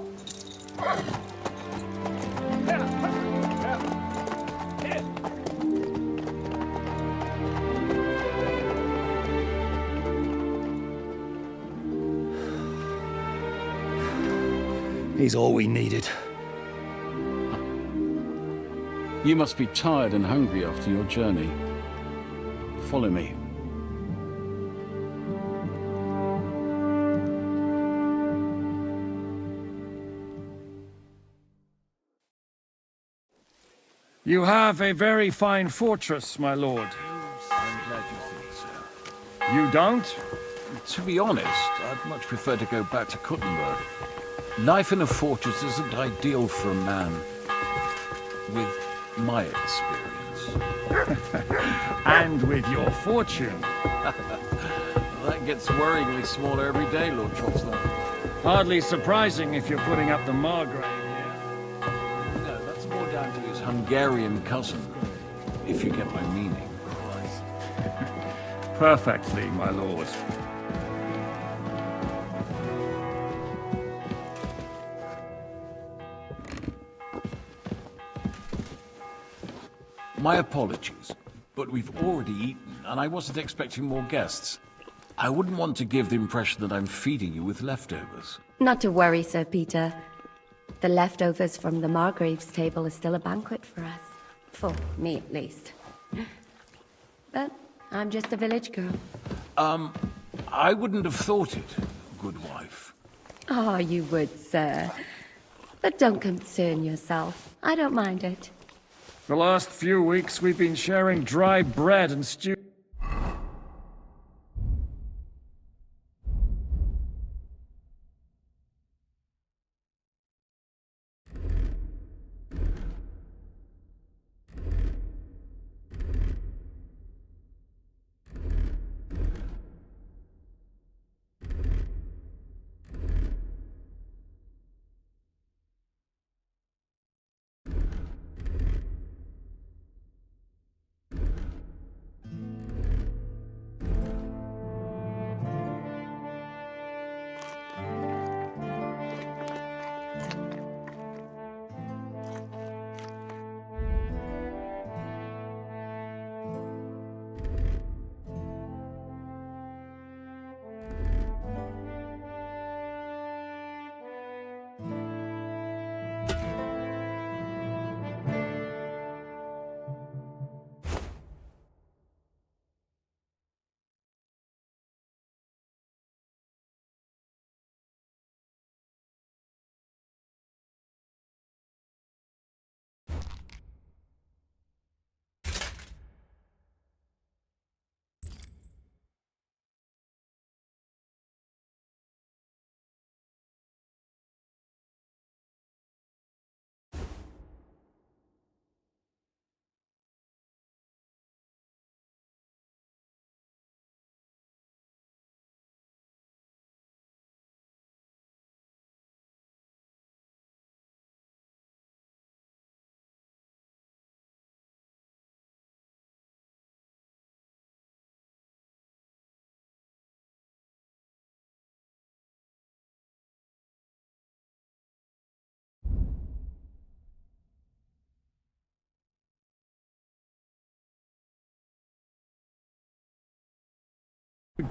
He's all we needed. You must be tired and hungry after your journey. Follow me. You have a very fine fortress, my lord. I'm glad you think so. You don't? To be honest, I'd much prefer to go back to Kuttenberg. Life in a fortress isn't ideal for a man with my experience. And with your fortune. That gets worryingly smaller every day, Lord Trotsnov. Hardly surprising if you're putting up the Margrave here. No, that's more down to his Hungarian cousin, if you get my meaning. Perfectly, my lord. My apologies, but we've already eaten, and I wasn't expecting more guests. I wouldn't want to give the impression that I'm feeding you with leftovers. Not to worry, Sir Peter. The leftovers from the Margrave's table is still a banquet for us. For me, at least. But I'm just a village girl. I wouldn't have thought it, good wife. Oh, you would, sir. But don't concern yourself. I don't mind it. The last few weeks we've been sharing dry bread and stew.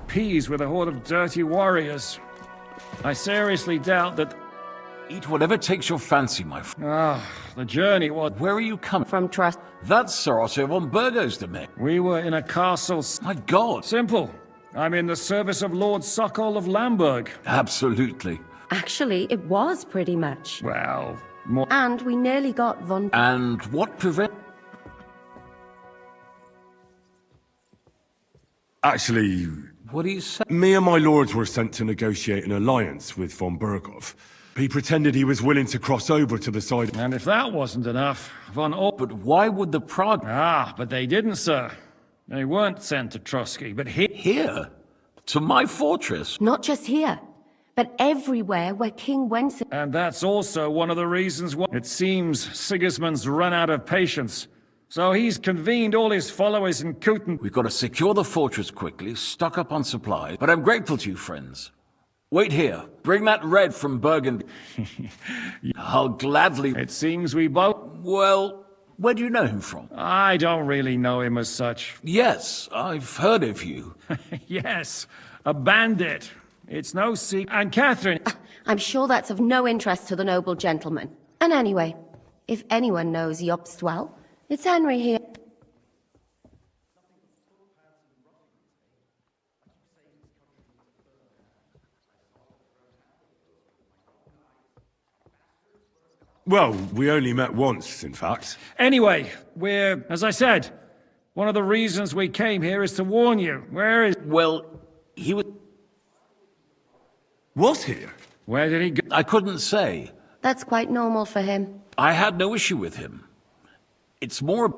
Peas with a horde of dirty warriors. I seriously doubt that... Eat whatever takes your fancy, my friend. The journey was... Where are you coming from? Trust. That's Sir Otto von Burgos to me. We were in a castle... My God. Simple. I'm in the service of Lord Sokol of Lamberg. Absolutely. Actually, it was pretty much. Well, more... And we nearly got von... And what prevent... Actually... What do you say? Me and my lords were sent to negotiate an alliance with von Burgov. He pretended he was willing to cross over to the side... And if that wasn't enough, But why would the Prague... But they didn't, sir. They weren't sent to Trotsky, but here... Here? To my fortress? Not just here, but everywhere where King Wenzel... And that's also one of the reasons why... It seems Sigismund's run out of patience. So he's convened all his followers in Kuten... We've got to secure the fortress quickly, stock up on supplies. But I'm grateful to you, friends. Wait here. Bring that red from Burgundy. I'll gladly... It seems we both... Well, where do you know him from? I don't really know him as such. Yes, I've heard of you. Yes, a bandit. It's no secret. And Catherine... I'm sure that's of no interest to the noble gentleman. And anyway, if anyone knows Jobst well, it's Henry here. Well, we only met once, in fact. Anyway, as I said, one of the reasons we came here is to warn you. Where is... Well, he was... Was here? Where did he go? I couldn't say. That's quite normal for him. I had no issue with him. It's more...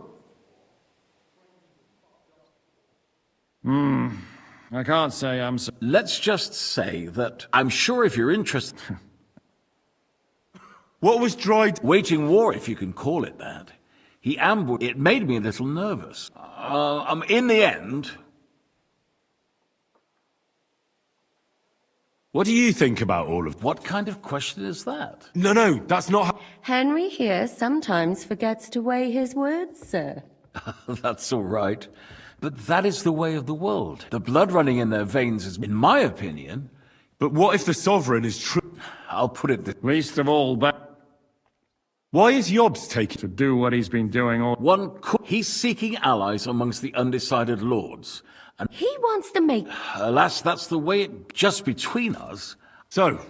I can't say I'm so... Let's just say that I'm sure if you're interested... What was Dryden? Waging war, if you can call it that. He ambushed... It made me a little nervous. In the end... What do you think about all of... What kind of question is that? No, that's not how... Henry here sometimes forgets to weigh his words, sir. That's all right. But that is the way of the world. The blood running in their veins is, in my opinion... But what if the Sovereign is true? I'll put it this... Least of all, but... Why is Yobbs taking... To do what he's been doing all... He's seeking allies amongst the undecided lords. And He wants to make... alas, that's the way it... Just between us... So?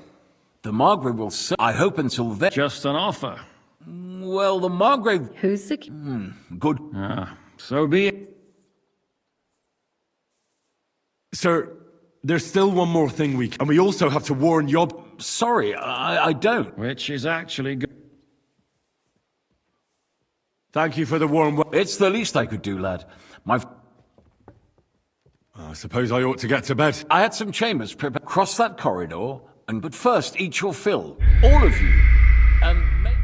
The Margrave will... I hope until then... Just an offer. Well, the Margrave... Who's the... Good. So be it. Sir, there's still one more thing we... And we also have to warn Yobb... Sorry, I don't. Which is actually good. Thank you for the warm... It's the least I could do, lad. I suppose I ought to get to bed. I had some chambers prepared. Cross that corridor, but first eat your fill. All of you. And make...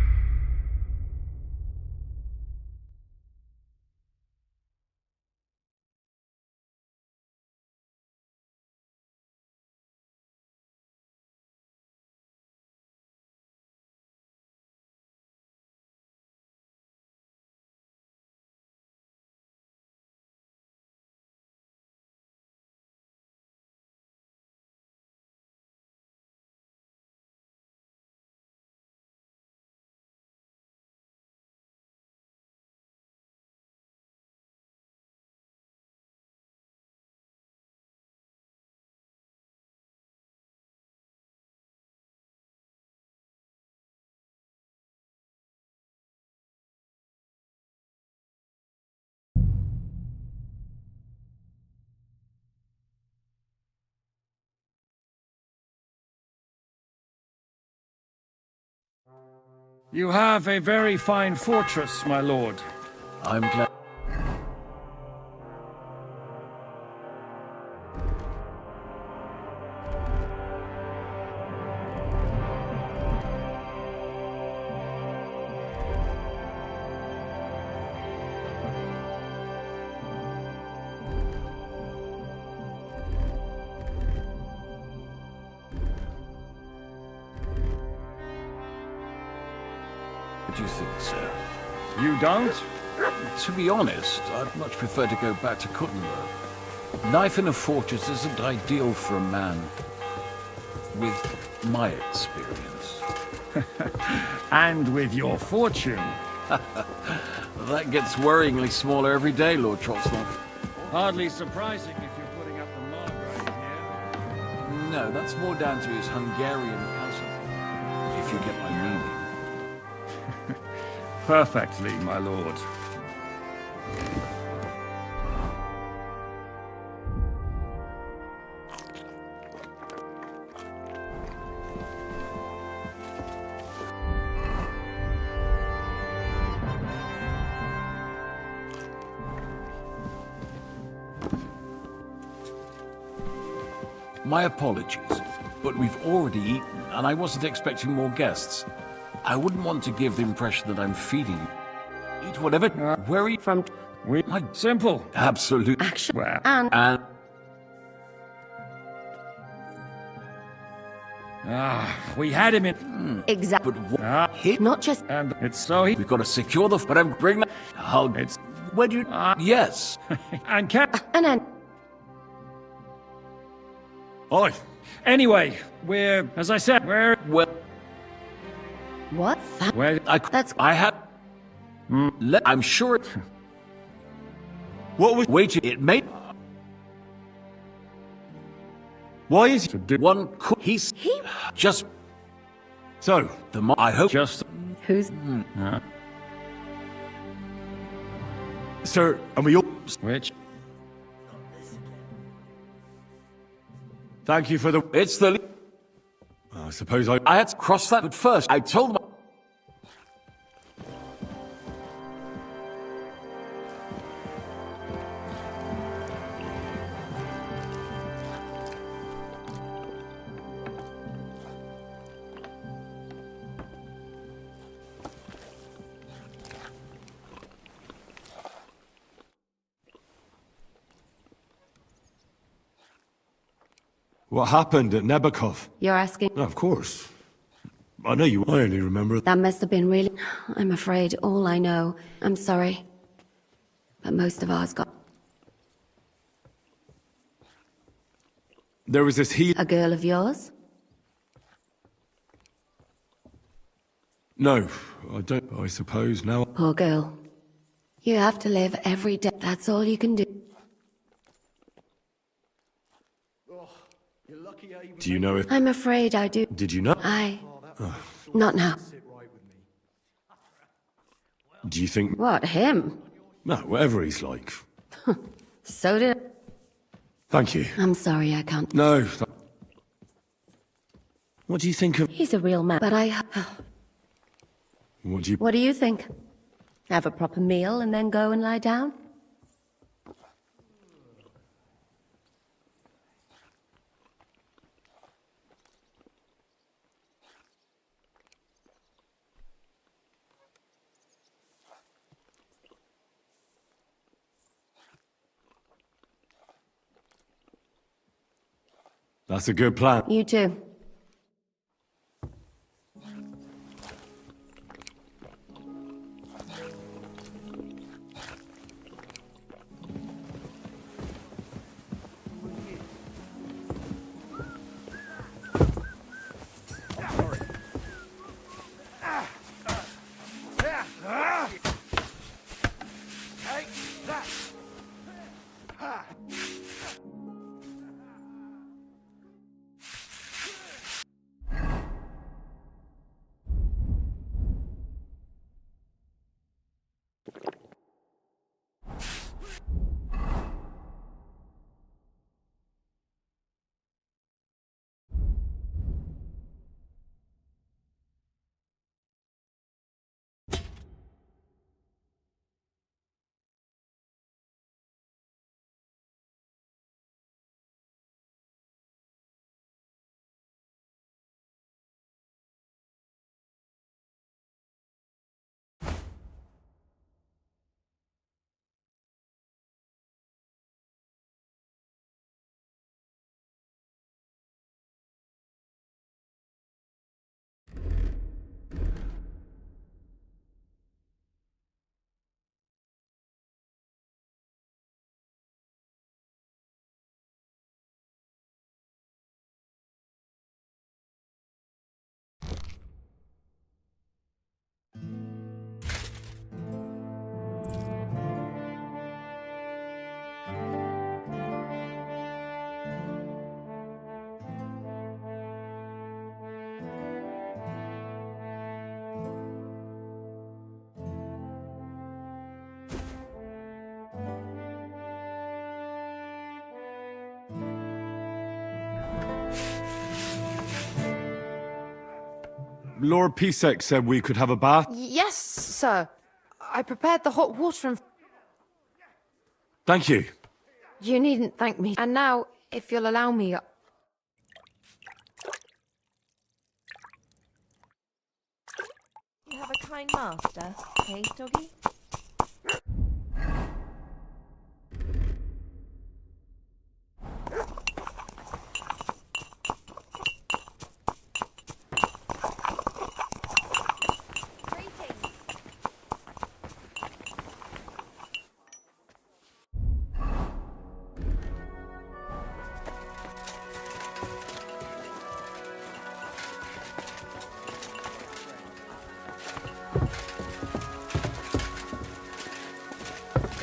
You have a very fine fortress, my lord. I'm glad... What do you think, sir? You don't? To be honest, I'd much prefer to go back to Kuttenberg. Life in a fortress isn't ideal for a man with my experience. And with your fortune. That gets worryingly smaller every day, Lord Trotsnov. Hardly surprising if you're putting up the Margrave here. No, that's more down to his Hungarian cousin, if you get my meaning. Perfectly, my lord. My apologies, but we've already eaten, and I wasn't expecting more guests. I wouldn't want to give the impression that I'm feeding you. Eat whatever... Where are you from? Simple. Absolute... Action. Well, And... we had him in... Exactly. But what... Not just... And it's so he... We've got to secure the... But I'm bring that... It's... Where do you... yes. And And then... Oi. Anyway, as I said, Well... What? That's... I had... I'm sure it... What was... Wait, it made... Why is... One cook... He... Just... So... I hope... Just... Who's... Sir, and we all... Which? Thank you for the... It's the... I suppose I... I had to cross that, but first I told them... What happened at Nebakov? You're asking... Of course. I know you... I only remember... That must have been really... I'm afraid all I know. I'm sorry. But most of ours got... There was this A girl of yours? No, I don't, I suppose, now... Poor girl. You have to live every day. That's all you can do. Do you know if... I'm afraid I do. Did you know? Not now. Do you think... What, him? No, whatever he's like. So did... Thank you. I'm sorry I can't... No. What do you think of... He's a real man, but I... What do you... What do you think? Have a proper meal and then go and lie down? That's a good plan. You too. Lord Pisek said we could have a bath. Yes, sir. I prepared the hot water and... Thank you. You needn't thank me. And now, if you'll allow me... You have a kind master, eh, doggy?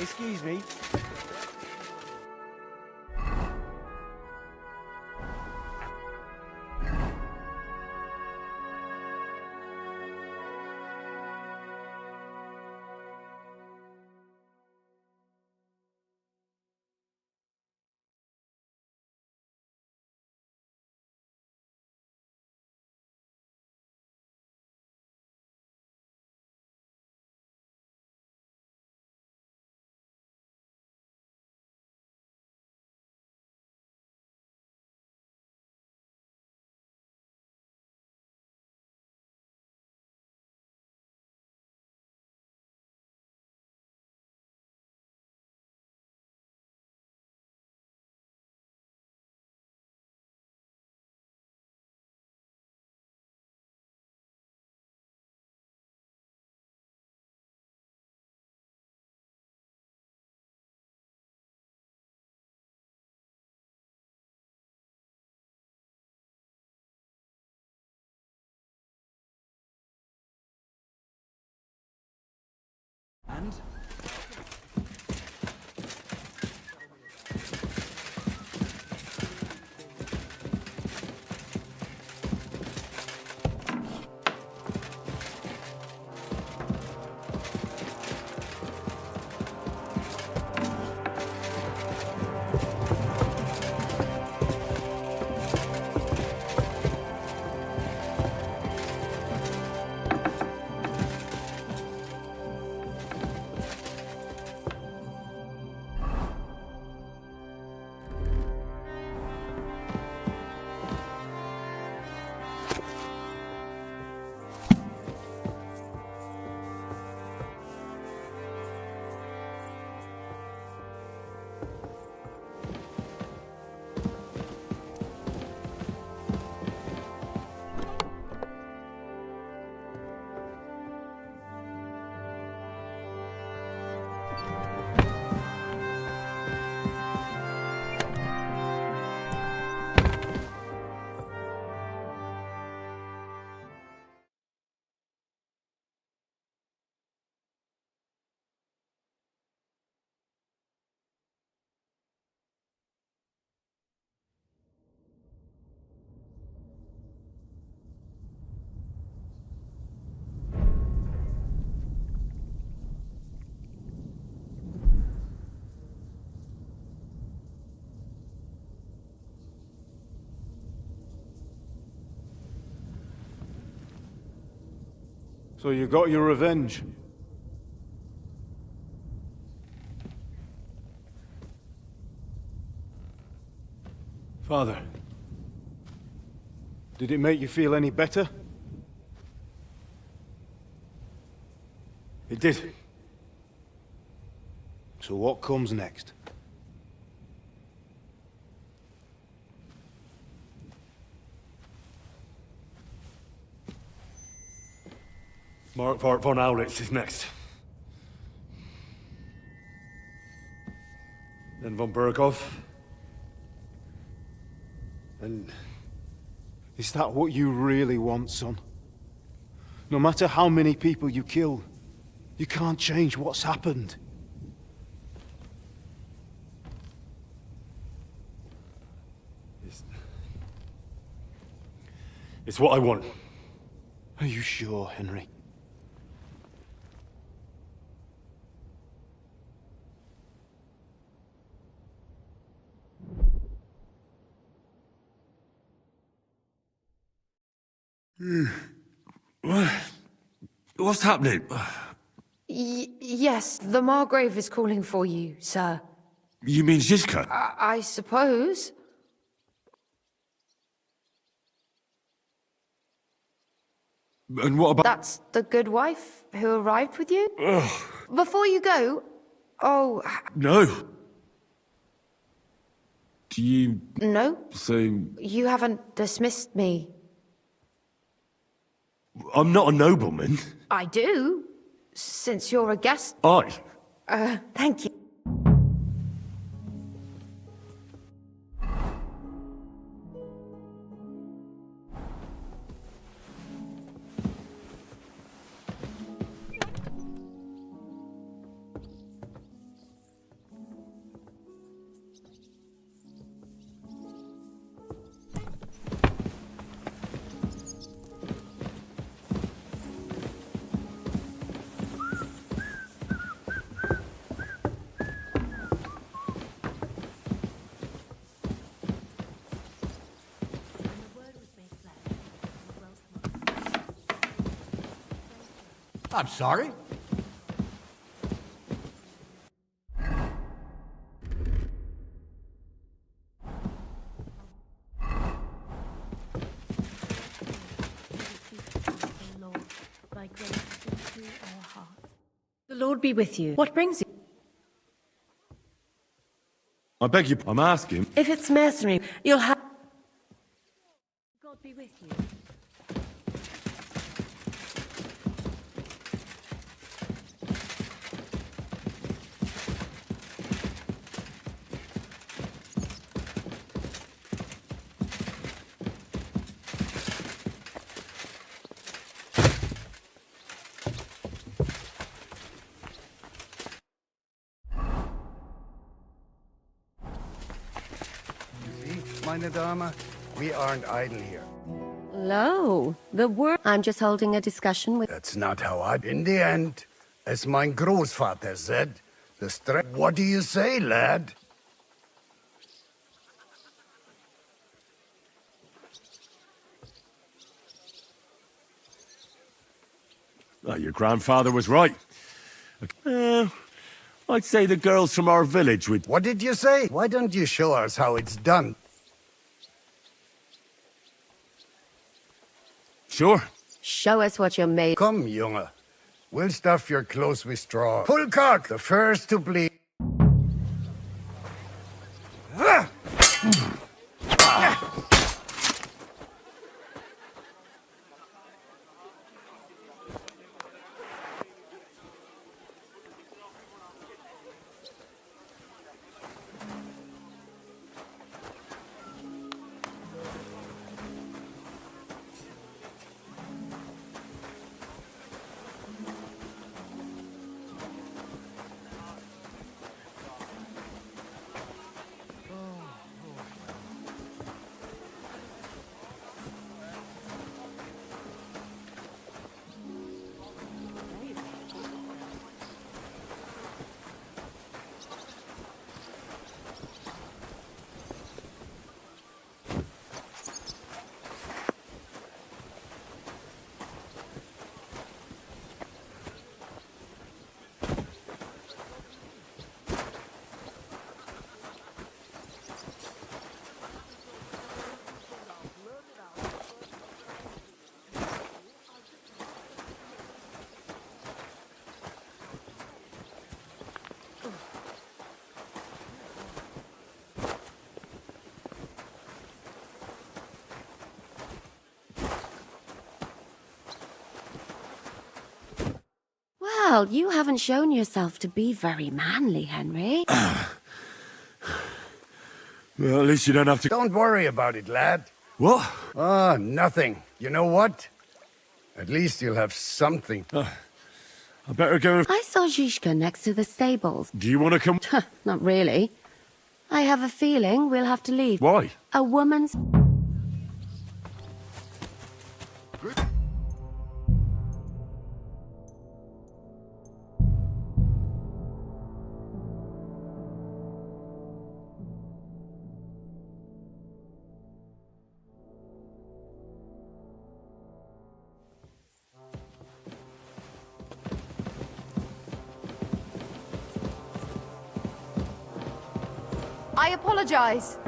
Excuse me. hand. So you got your revenge? Father, did it make you feel any better? It did. So what comes next? Mark von Aulitz is next. Then von Burkov. And is that what you really want, son? No matter how many people you kill, you can't change what's happened. It's what I want. Are you sure, Henry? What's happening? Yes, the Margrave is calling for you, sir. You mean Zizka? I suppose. And what about... That's the good wife who arrived with you? Before you go... Oh... No. Do you... No? So... You haven't dismissed me. I'm not a nobleman. I do, since you're a guest. Thank you. I'm sorry. The Lord be with you. What brings you? I beg you, I'm asking. If it's mercenary, you'll have... God be with you. meine Dame. We aren't idle here. Lo, the word. I'm just holding a discussion with. That's not how I... In the end, as mein Großvater said, the strength... What do you say, lad? Oh, your grandfather was right. I'd say the girls from our village would... What did you say? Why don't you show us how it's done? Sure. Show us what you're made. Come, Junge. We'll stuff your clothes with straw. Pull cock, the first to bleed. Well, you haven't shown yourself to be very manly, Henry. Well, at least you don't have to... Don't worry about it, lad. What? Ah, nothing. You know what? At least you'll have something. I better go and... I saw Zizka next to the stables. Do you want to come... Not really. I have a feeling we'll have to leave. Why? A woman's... I apologize.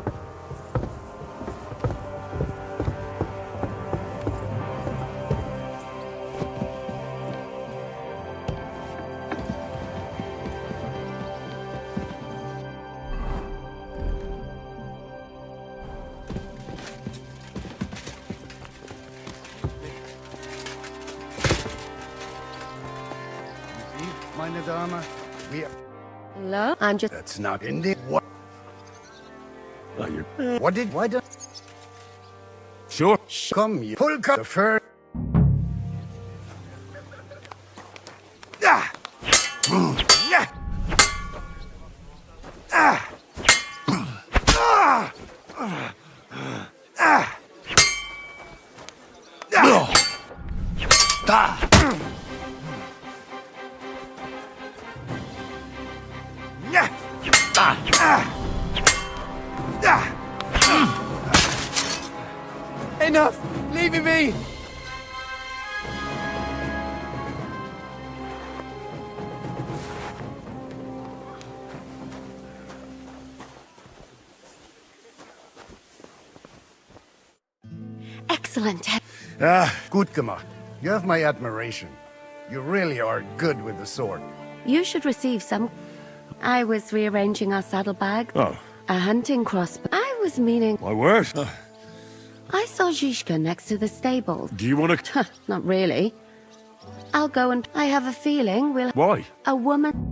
Meine Dame, we... Hello? I'm just... That's not in the... What? Oh, you're... What did... Why don't... Sure. Come, you... Pull cut the first... Enough! Leave me be! Excellent. Gut gemacht. You have my admiration. You really are good with the sword. You should receive some... I was rearranging our saddlebag. Oh. A hunting crossbow. I was meaning... My word. I saw Zizka next to the stables. Do you want to... Not really. I'll go and... I have a feeling we'll... Why? A woman...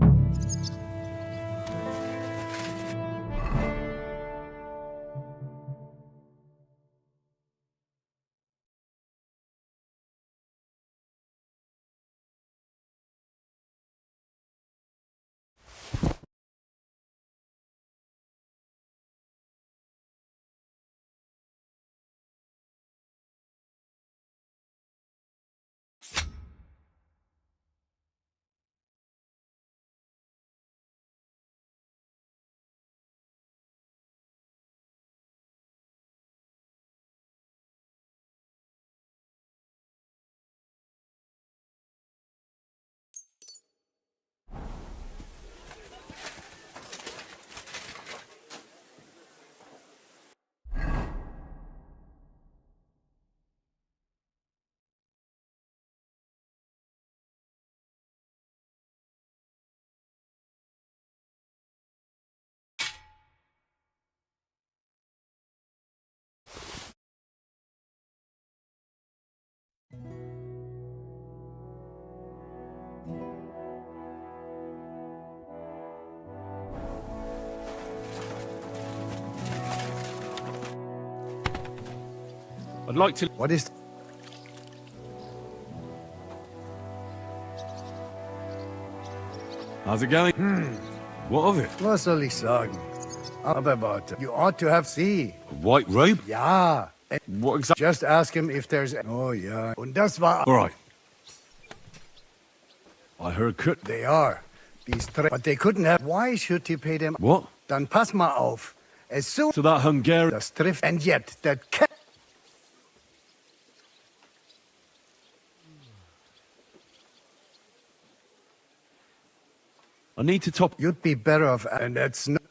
I'd like to... What is... How's it going? What of it? Was soll ich sagen? Aber warte, you ought to have see. A white robe? Ja. What exactly? Just ask him if there's... Oh, ja. Und das war... All right. I heard cut. They are. But they couldn't have... Why should he pay them... What? Dann pass mal auf. As soon... So that Hungarian... Das trifft... And yet, that cat... I need to top... You'd be better off... And that's not...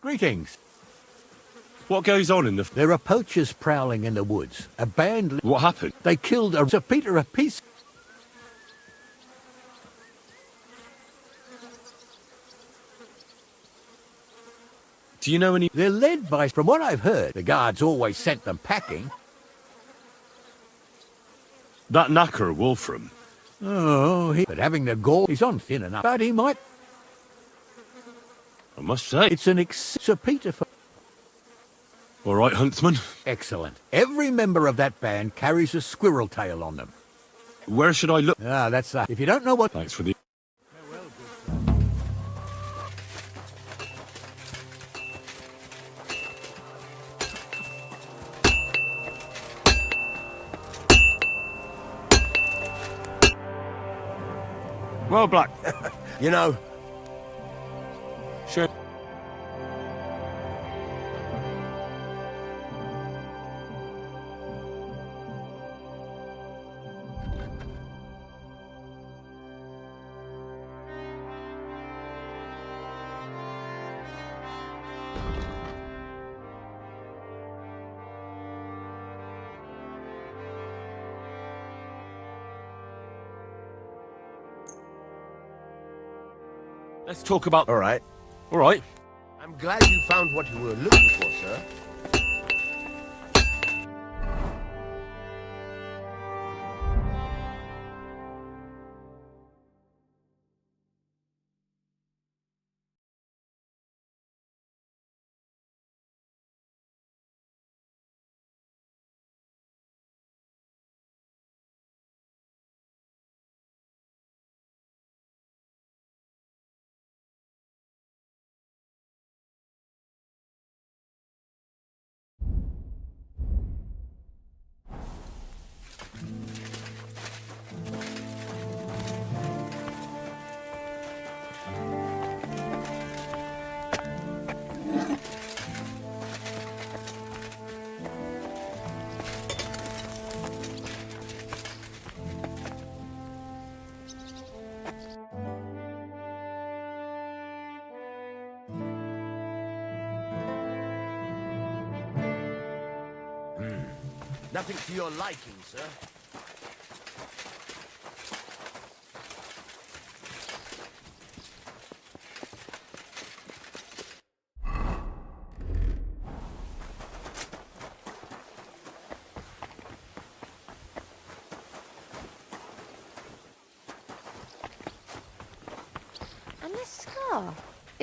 Greetings. What goes on in the... There are poachers prowling in the woods. A band... What happened? They killed a Sir Peter apiece. Do you know any... They're led by... From what I've heard, the guards always sent them packing. That knacker Wolfram. Oh, But having the gall, he's on thin enough. But he might... I must say... It's an Sir Peter for... All right, huntsman. Excellent. Every member of that band carries a squirrel tail on them. Where should I look? Ah, that's that. If you don't know what... Thanks for the... Well, Black. You know... Sure. Let's talk about... All right. All right. I'm glad you found what you were looking for, sir. Nothing to your liking, sir.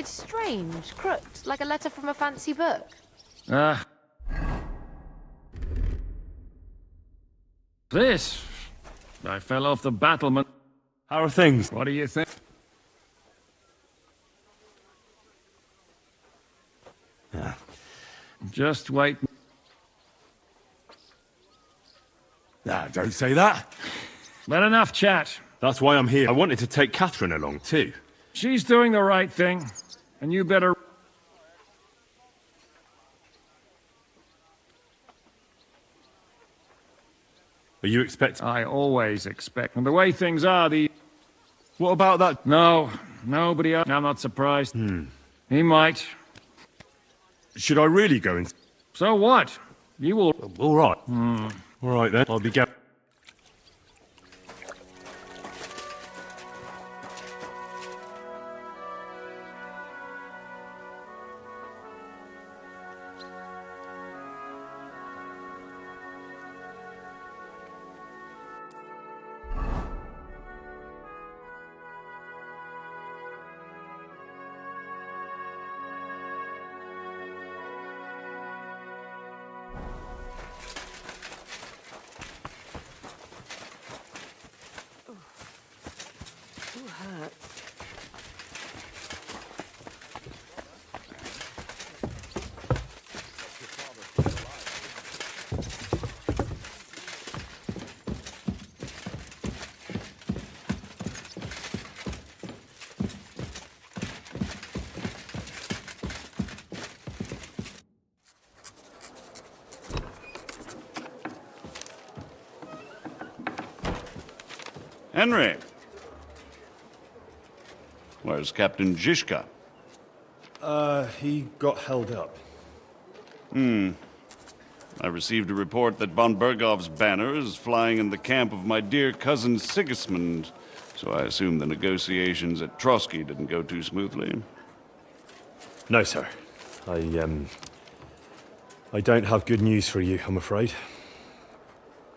It's strange, crooked, like a letter from a fancy book. Ah. This. I fell off the battlement. How are things? What do you think? Ah. Just wait. Nah, don't say that. But enough chat. That's why I'm here. I wanted to take Catherine along, too. She's doing the right thing, and you better... Are you expecting... I always expect. And the way things are, What about that? No, nobody else. I'm not surprised. He might. Should I really go in? So what? You will... All right. All right, then. I'll be going. Henry. Where's Captain Zizka? He got held up. I received a report that von Bergov's banner is flying in the camp of my dear cousin Sigismund, so I assume the negotiations at Trotsky didn't go too smoothly. No, sir. I don't have good news for you, I'm afraid.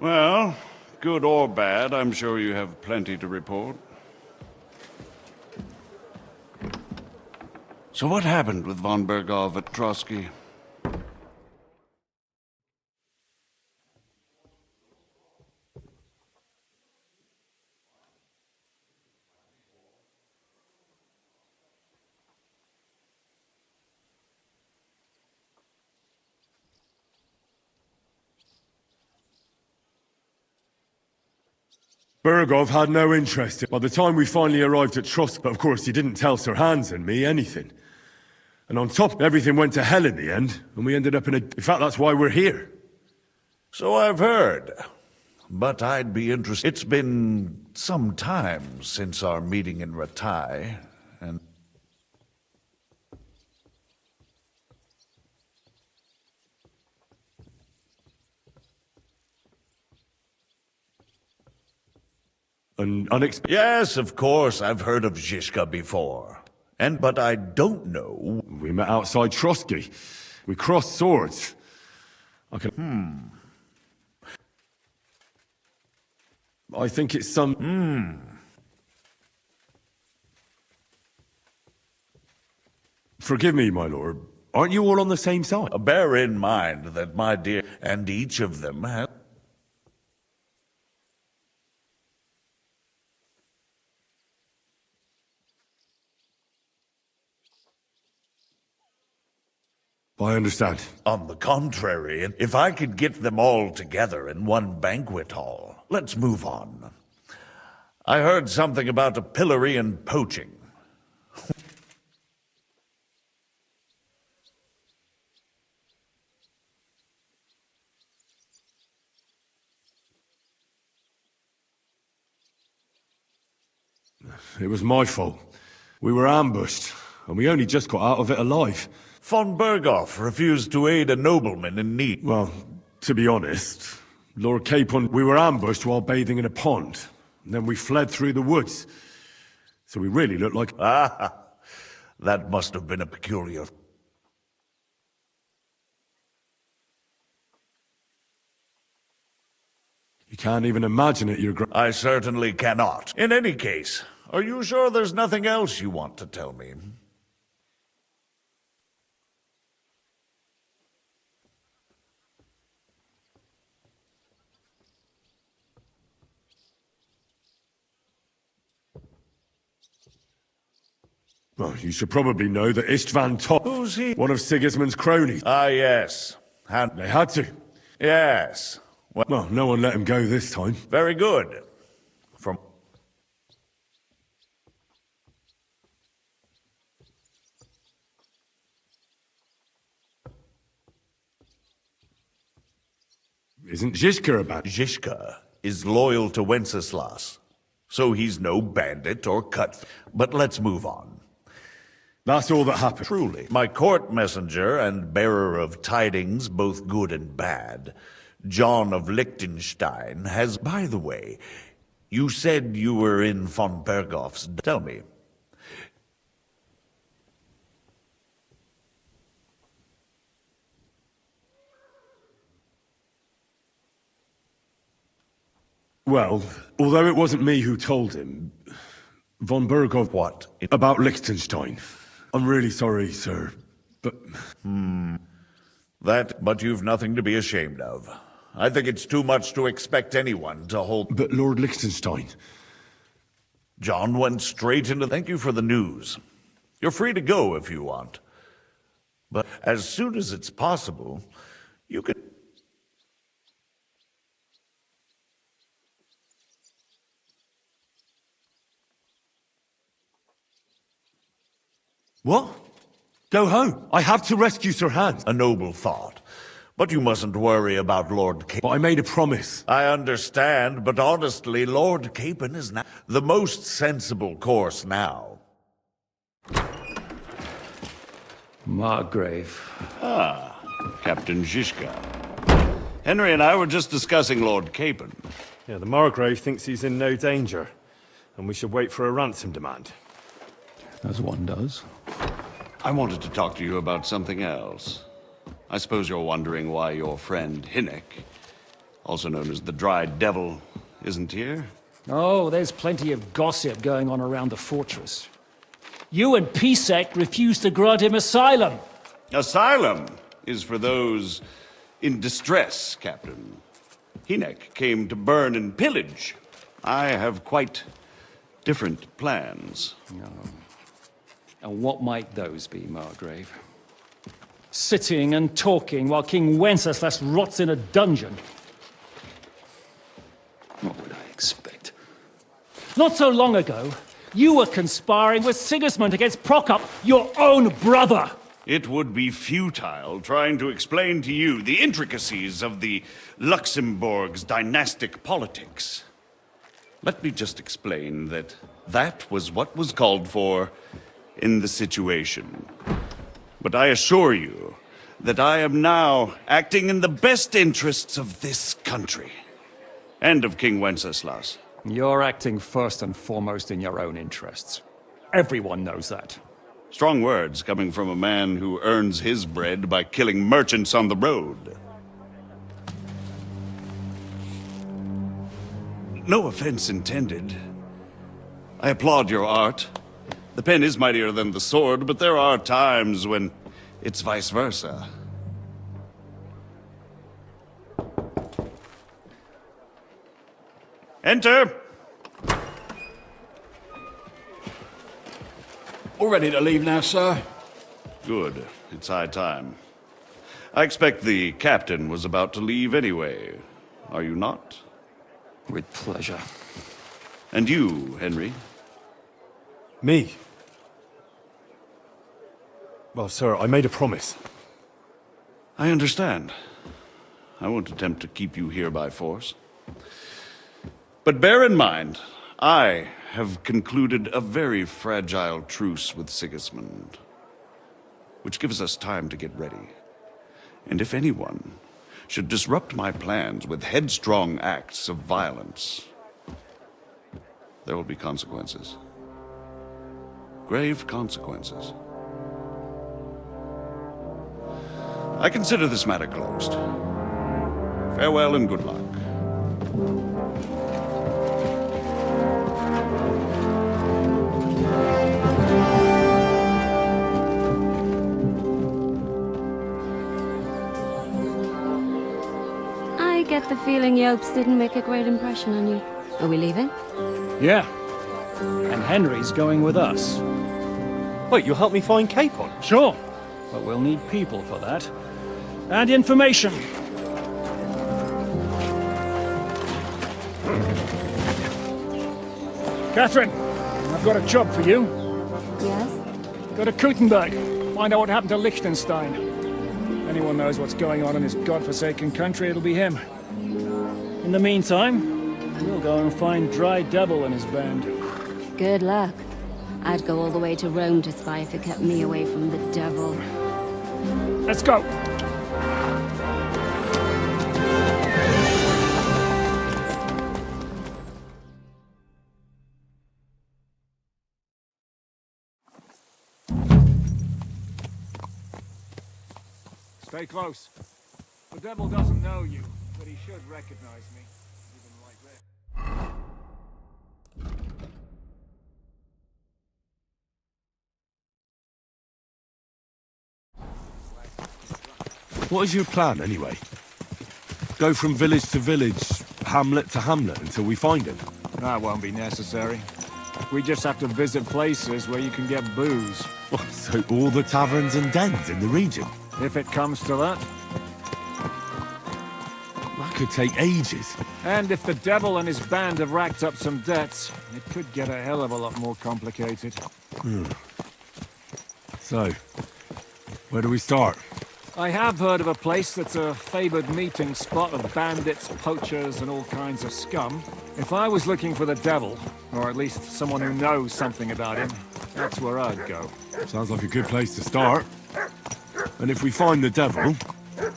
Well, good or bad, I'm sure you have plenty to report. So what happened with von Bergov at Trotsky? Bergov had no interest. By the time we finally arrived at Trotsky, but of course he didn't tell Sir Hans and me anything. And on top, everything went to hell in the end, and we ended up in a... In fact, that's why we're here. So I've heard. But I'd be interested. It's been some time since our meeting in Ratai, and... An unexpected... Yes, of course, I've heard of Zizka before. But I don't know... We met outside Trotsky. We crossed swords. I can... I think it's some... Forgive me, my lord. Aren't you all on the same side? Bear in mind that my dear... And each of them has... I understand. On the contrary, if I could get them all together in one banquet hall. Let's move on. I heard something about a pillory and poaching. It was my fault. We were ambushed, and we only just got out of it alive. Von Bergov refused to aid a nobleman in need. Well, to be honest, Lord Capon, we were ambushed while bathing in a pond. And then we fled through the woods. So we really looked like... Ah, that must have been a peculiar... You can't even imagine it, Your Grace. I certainly cannot. In any case, are you sure there's nothing else you want to tell me? Well, you should probably know that Istvan Top... Who's he? One of Sigismund's cronies. Ah, yes. They had to. Yes. Well, no one let him go this time. Very good. From... Isn't Zizka about? Zizka is loyal to Wenceslas, so he's no bandit or cut. But let's move on. That's all that happened. Truly. My court messenger and bearer of tidings, both good and bad, John of Liechtenstein, has... By the way, you said you were in von Berghoff's... Tell me. Well, although it wasn't me who told him, von Berghoff... What? About Liechtenstein. I'm really sorry, sir, but... But you've nothing to be ashamed of. I think it's too much to expect anyone to hold... But Lord Liechtenstein... John went straight into... Thank you for the news. You're free to go if you want. But as soon as it's possible, you can... What? Go home. I have to rescue Sir Hans. A noble thought. But you mustn't worry about Lord Capon. But I made a promise. I understand, but honestly, Lord Capon is now the most sensible course now. Margrave. Ah, Captain Zizka. Henry and I were just discussing Lord Capon. Yeah, the Margrave thinks he's in no danger, and we should wait for a ransom demand. As one does. I wanted to talk to you about something else. I suppose you're wondering why your friend Hinnek, also known as the Dried Devil, isn't here? Oh, there's plenty of gossip going on around the fortress. You and Pisek refused to grant him asylum. Asylum is for those in distress, Captain. Hinnek came to burn and pillage. I have quite different plans. No. And what might those be, Margrave? Sitting and talking while King Wenceslas rots in a dungeon. What would I expect? Not so long ago, you were conspiring with Sigismund against Prokop, your own brother! It would be futile trying to explain to you the intricacies of the Luxembourg's dynastic politics. Let me just explain that that was what was called for in the situation. But I assure you that I am now acting in the best interests of this country and of King Wenceslas. You're acting first and foremost in your own interests. Everyone knows that. Strong words coming from a man who earns his bread by killing merchants on the road. No offense intended. I applaud your art. The pen is mightier than the sword, but there are times when it's vice versa. Enter! All ready to leave now, sir? Good. It's high time. I expect the captain was about to leave anyway. Are you not? With pleasure. And you, Henry? Me? Well, sir, I made a promise. I understand. I won't attempt to keep you here by force. But bear in mind, I have concluded a very fragile truce with Sigismund, which gives us time to get ready. And if anyone should disrupt my plans with headstrong acts of violence, there will be consequences. Grave consequences. I consider this matter closed. Farewell and good luck. I get the feeling Yopes didn't make a great impression on you. Are we leaving? Yeah. And Henry's going with us. Wait, you'll help me find Capon? Sure, but we'll need people for that. And information. Catherine, I've got a job for you. Yes? Go to Kuttenberg. Find out what happened to Liechtenstein. Anyone knows what's going on in this godforsaken country, it'll be him. In the meantime, we'll go and find Dry Devil and his band. Good luck. I'd go all the way to Rome to spy if it kept me away from the devil. Let's go! Stay close. The devil doesn't know you, but he should recognize me, even like that. What is your plan, anyway? Go from village to village, hamlet to hamlet, until we find him? That won't be necessary. We just have to visit places where you can get booze. So all the taverns and dens in the region? If it comes to that. That could take ages. And if the devil and his band have racked up some debts, it could get a hell of a lot more complicated. So, where do we start? I have heard of a place that's a favored meeting spot of bandits, poachers, and all kinds of scum. If I was looking for the devil, or at least someone who knows something about him, that's where I'd go. Sounds like a good place to start. And if we find the devil,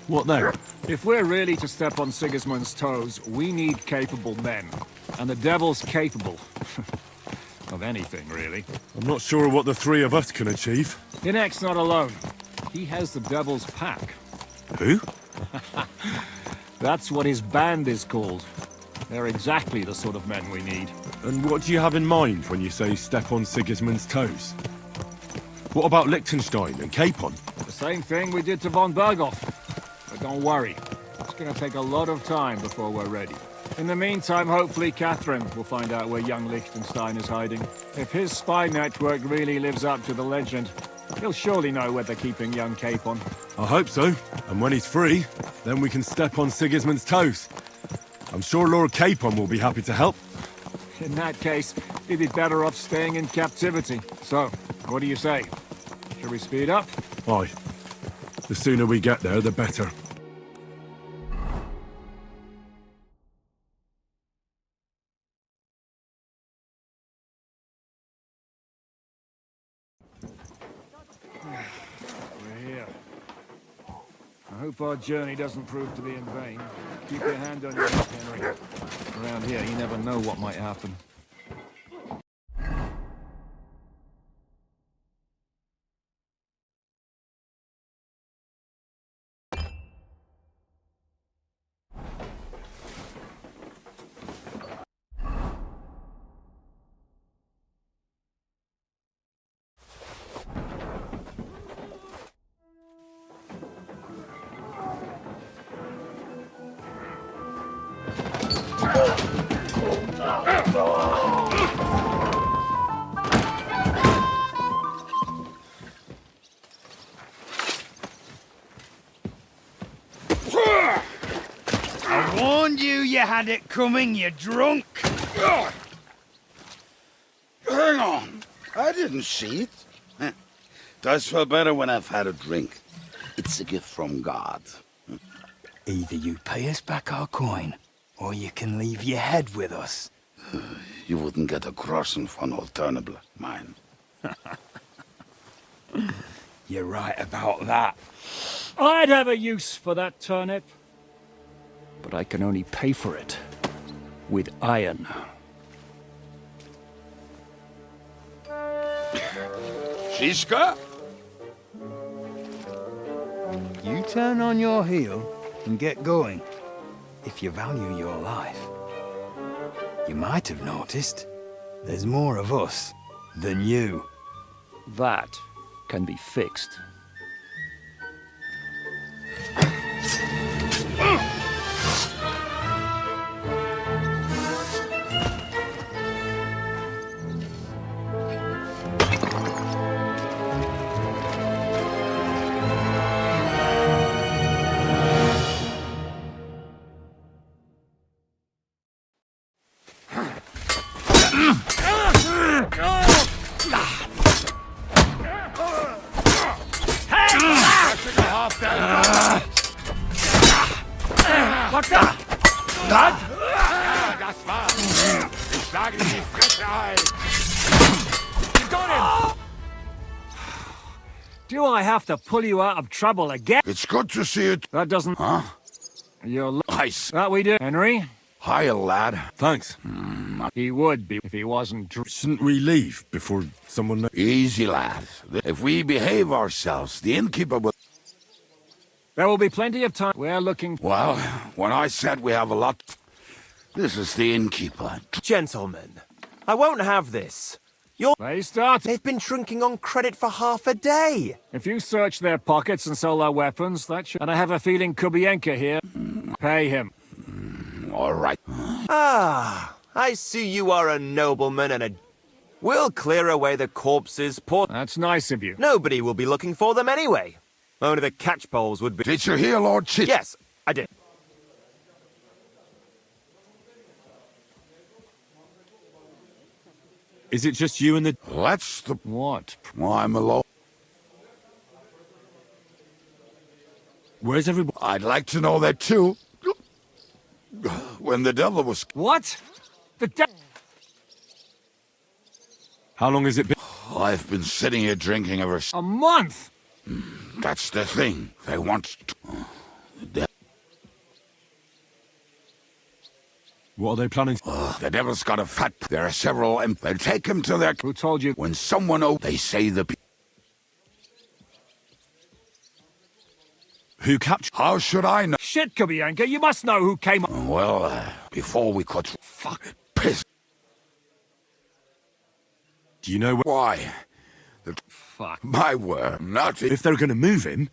what then? If we're really to step on Sigismund's toes, we need capable men. And the devil's capable. Of anything, really. I'm not sure what the three of us can achieve. Inek's not alone. He has the devil's pack. Who? That's what his band is called. They're exactly the sort of men we need. And what do you have in mind when you say step on Sigismund's toes? What about Liechtenstein and Capon? The same thing we did to von Berghoff. But don't worry, it's gonna take a lot of time before we're ready. In the meantime, hopefully Catherine will find out where young Liechtenstein is hiding. If his spy network really lives up to the legend, he'll surely know where they're keeping young Capon. I hope so. And when he's free, then we can step on Sigismund's toes. I'm sure Lord Capon will be happy to help. In that case, he'd be better off staying in captivity. So, what do you say? Shall we speed up? Aye. The sooner we get there, the better. We're here. I hope our journey doesn't prove to be in vain. Keep your hand on your hip, Henry. Around here, you never know what might happen. I warned you had it coming, you drunk! Hang on. I didn't see it. Does feel better when I've had a drink. It's a gift from God. Either you pay us back our coin, or you can leave your head with us. You wouldn't get a groschen von Alternable, mine. You're right about that. I'd have a use for that turnip. But I can only pay for it with iron. Shiska? You turn on your heel and get going. If you value your life. You might have noticed there's more of us than you. That can be fixed. What's that? Dad? Das war's. Ich schlage in die Fresse ein. You got him! Do I have to pull you out of trouble again? It's good to see you. That doesn't... Huh? You're... Nice. That we do. Henry? Hiya, lad. Thanks. He would be if he wasn't... Shouldn't we leave before someone... Easy, lad. If we behave ourselves, the innkeeper will... There will be plenty of time. We're looking... Well, when I said we have a lot... This is the innkeeper. Gentlemen, I won't have this. They've been drinking on credit for half a day. If you search their pockets and sell their weapons, that should... And I have a feeling Kubienka here. Pay him. All right. Ah, I see you are a nobleman and a... We'll clear away the corpses, poor... That's nice of you. Nobody will be looking for them anyway. Only the catchpoles would be... Did you hear, Lord Chit? Yes, I did. Is it just you and the... That's the... What? Well, I'm alone. Where's everybody? I'd like to know that too. When the devil was... What? The devil... How long has it been? I've been sitting here drinking ever... A month! That's the thing. They want to... What are they planning? The devil's got a fat... There are several... They take him to their... Who told you? When someone... They say the... Who captured? How should I know? Shit, Kubienka, you must know who came up. Well, before we could... Fuck it. Piss. Do you know why? Fuck. My word, not... If they're going to move him...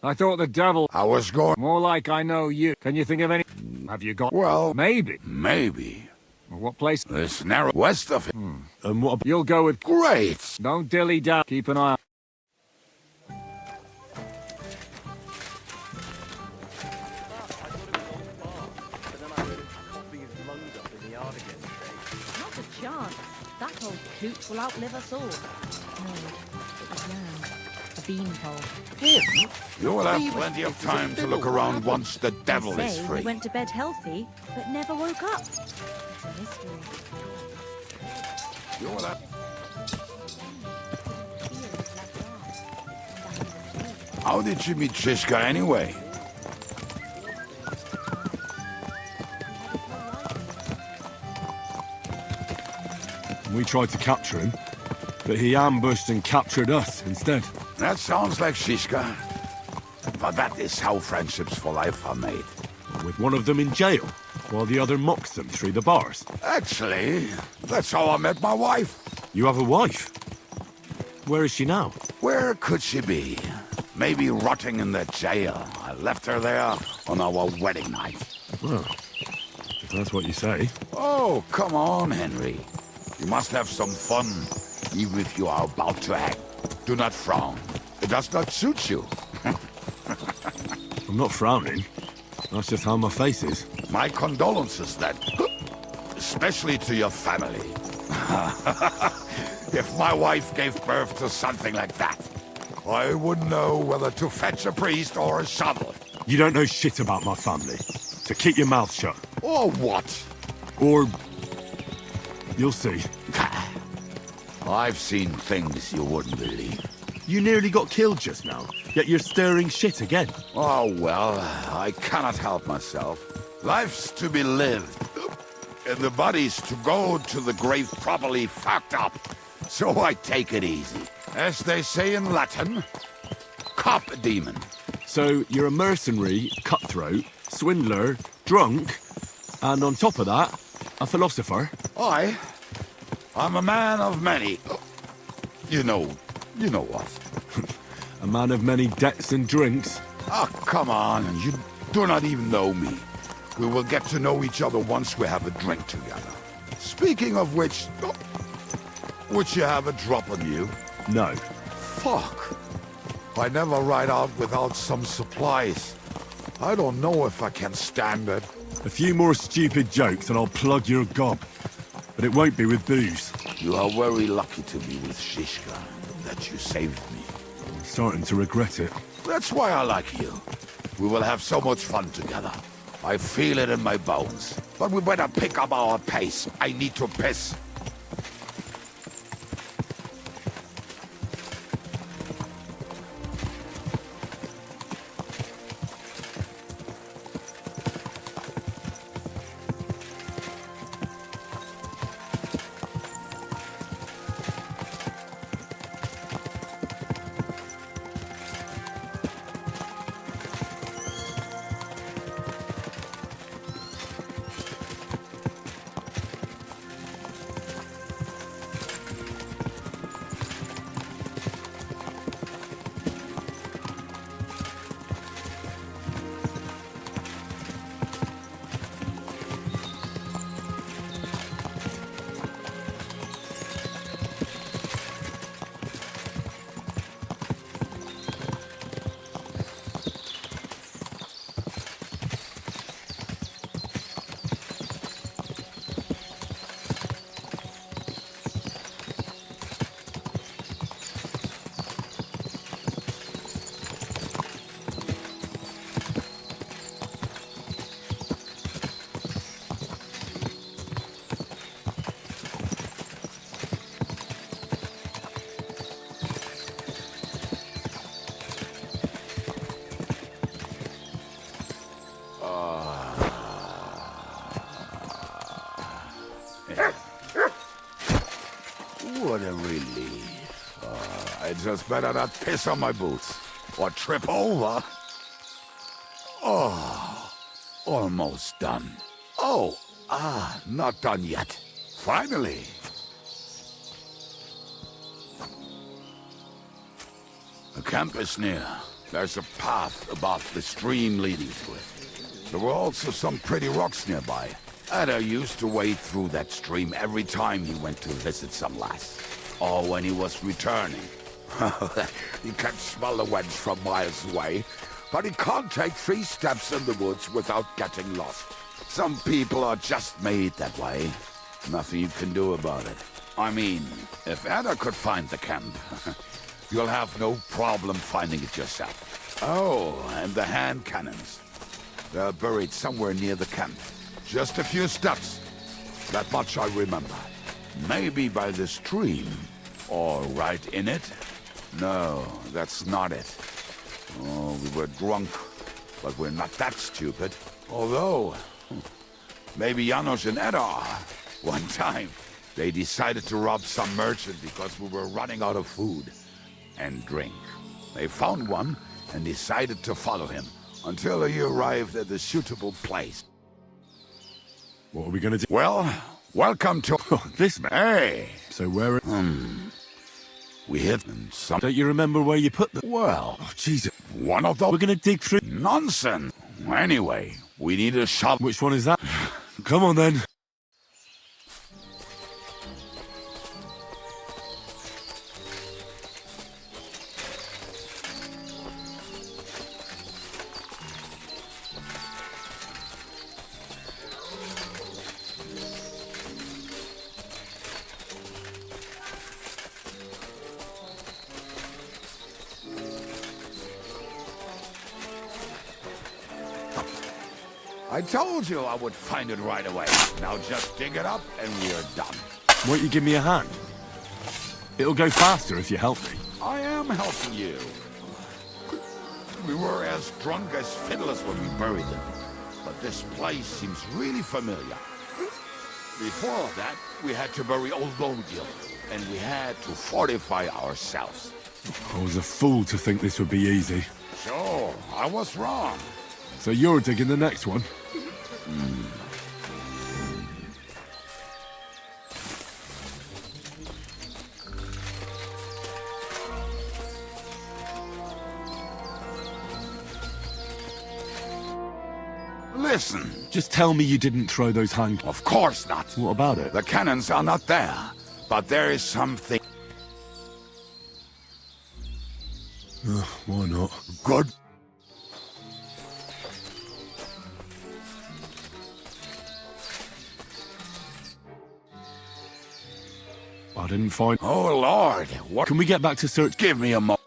I thought the devil... I was going... More like I know you. Can you think of any... Have you got... Well... Maybe. Maybe. What place? This narrow west of him. And what about... You'll go with... Great. Don't dilly-dally. Keep an eye on... Not a chance. That old coot will outlive us all. No, a yam. A beanpole. Him? You will have plenty of time to look around once the devil is He free. went to bed healthy, but never woke up. It's a mystery. You will have... How did you meet Shishka anyway? We tried to capture him, but he ambushed and captured us instead. That sounds like Shishka. But that is how friendships for life are made. With one of them in jail, while the other mocks them through the bars. Actually, that's how I met my wife. You have a wife? Where is she now? Where could she be? Maybe rotting in the jail. I left her there on our wedding night. Well, if that's what you say. Oh, come on, Henry. You must have some fun, even if you are about to act. Do not frown. It does not suit you. I'm not frowning. That's just how my face is. My condolences, then. Especially to your family. If my wife gave birth to something like that, I wouldn't know whether to fetch a priest or a shovel. You don't know shit about my family, so keep your mouth shut. Or what? Or... you'll see. I've seen things you wouldn't believe. You nearly got killed just now, yet you're stirring shit again. Oh, well, I cannot help myself. Life's to be lived, and the body's to go to the grave properly fucked up. So I take it easy. As they say in Latin, cop a demon. So you're a mercenary, cutthroat, swindler, drunk, and on top of that, a philosopher? I'm a man of many... You know what. A man of many debts and drinks. Oh, come on, you do not even know me. We will get to know each other once we have a drink together. Speaking of which, would you have a drop on you? No. Fuck. I never ride out without some supplies. I don't know if I can stand it. A few more stupid jokes and I'll plug your gob. But it won't be with booze. You are very lucky to be with Shishka, that you saved me. I'm starting to regret it. That's why I like you. We will have so much fun together. I feel it in my bones. But we better pick up our pace. I need to piss. What a relief. I just better not piss on my boots or trip over. Oh, almost done. Oh, not done yet. Finally. The camp is near. There's a path above the stream leading to it. There were also some pretty rocks nearby. Ada used to wade through that stream every time he went to visit some lass. Or when he was returning. He can smell the wench from miles away, but he can't take 3 steps in the woods without getting lost. Some people are just made that way. Nothing you can do about it. I mean, if Ada could find the camp, you'll have no problem finding it yourself. Oh, and the hand cannons. They're buried somewhere near the camp. Just a few steps. That much I remember. Maybe by the stream. Or right in it? No, that's not it. Oh, we were drunk. But we're not that stupid. Although, maybe Janos and Ed are. One time, they decided to rob some merchant because we were running out of food and drink. They found one and decided to follow him until he arrived at a suitable place. What are we gonna do? Well, welcome to this man. Hey! So where? We hit some. Don't you remember where you put the? Well, Jesus. One of those. We're gonna dig through. Nonsense. Anyway, we need a shovel. Which one is that? Come on then. I told you I would find it right away. Now just dig it up and we're done. Won't you give me a hand? It'll go faster if you help me. I am helping you. We were as drunk as fiddlers when we buried them. But this place seems really familiar. Before that, we had to bury old Lodiel, and we had to fortify ourselves. I was a fool to think this would be easy. Sure, I was wrong. So you're digging the next one? Listen. Just tell me you didn't throw those hand... Of course not. What about it? The cannons are not there, but there is something... Why not? Good. I didn't find... Oh, Lord. What? Can we get back to search? Give me a moment.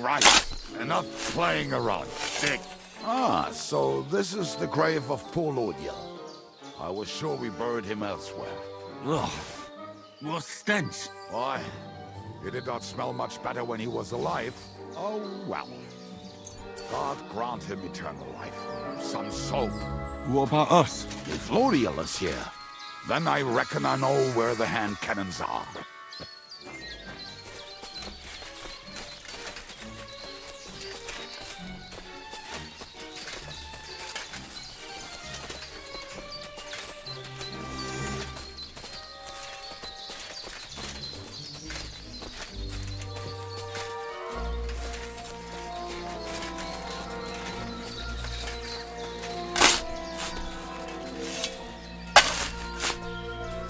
right. Enough playing around. Dig. Ah, so this is the grave of poor Lodiel. I was sure we buried him elsewhere. Ugh. What stench? Why? He did not smell much better when he was alive. Oh, well. God grant him eternal life. Some soap. What about us? If Lodiel is here, then I reckon I know where the hand cannons are.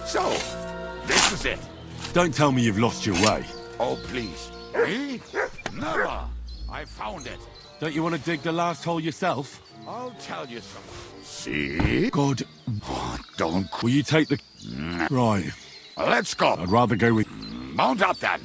So, this is it. Don't tell me you've lost your way. Oh, please. Me? Never. I found it. Don't you want to dig the last hole yourself? I'll tell you something. See? God. Oh, don't... Will you take the... Right. Let's go. I'd rather go with... Mount up, then.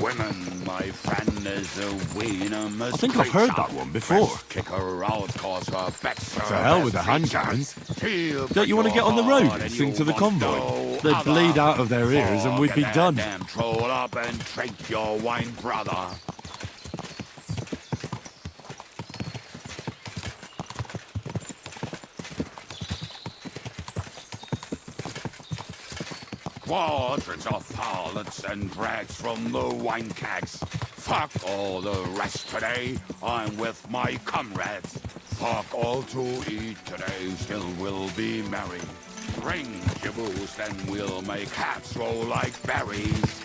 Women, my friend, is a winner. I think I've heard that one before. Kick her out, cause her better. To hell with the hand cannons. Don't you want to get on the road and sing to the convoy? They'd bleed out of their ears and we'd be done. Damn troll up and drink your wine, brother. Quadrants of harlots and drags from the wine kegs. Fuck all the rest today, I'm with my comrades. Fuck all to eat today, still we'll be merry. Drink your booze, then we'll make hats roll like berries.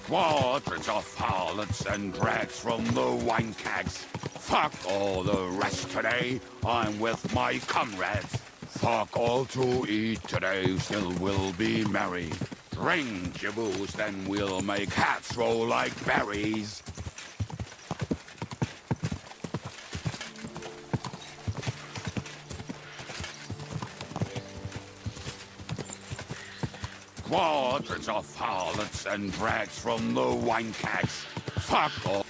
Quadrants of harlots and drags from the wine kegs. Fuck all the rest today, I'm with my comrades. Fuck all to eat today, still we'll be merry. Drink your booze, then we'll make hats roll like berries. Quadrants of harlots and drags from the wine kegs. Fuck all.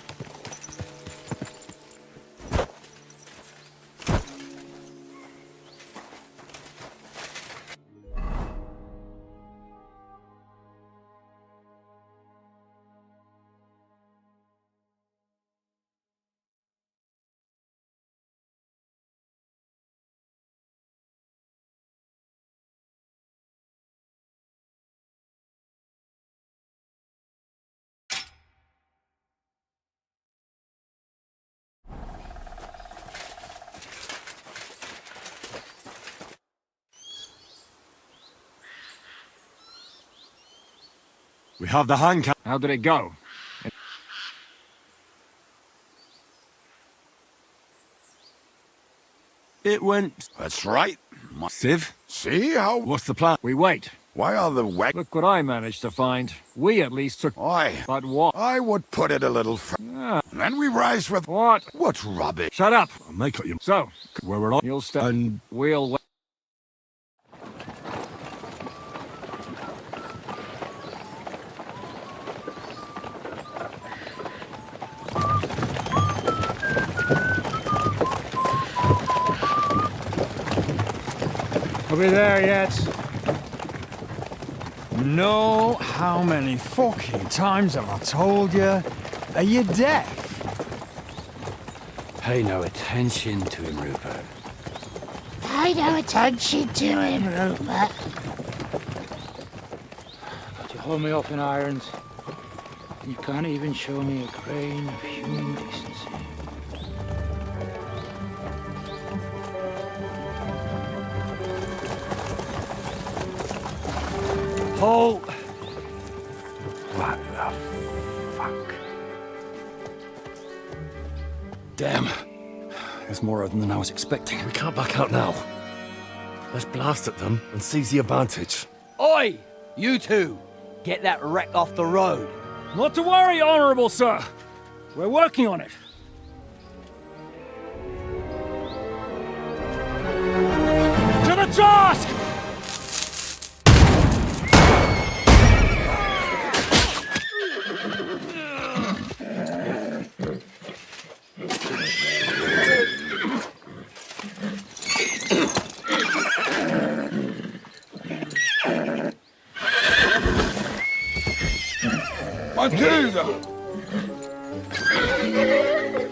We have the hand cannon. How did it go? It went... That's right. Civ? See how... What's the plan? We wait. Why are the Look what I managed to find. We at least took... Why? But what? I would put it a little Then we rise with... What? What rubbish? Shut up! I'll make it you... So, where we're on... you'll stay. And... We'll wait. Are we there yet? No, how many fucking times have I told you? Are you deaf? Pay no attention to him, Rupert. Pay no attention to him, Rupert. Could you hold me up in irons? And you can't even show me a grain of human decency. Paul! What the fuck? Damn. There's more of them than I was expecting. We can't back out now. Let's blast at them and seize the advantage. Oi! You two! Get that wreck off the road. Not to worry, Honorable Sir. We're working on it. To the task! Matilda!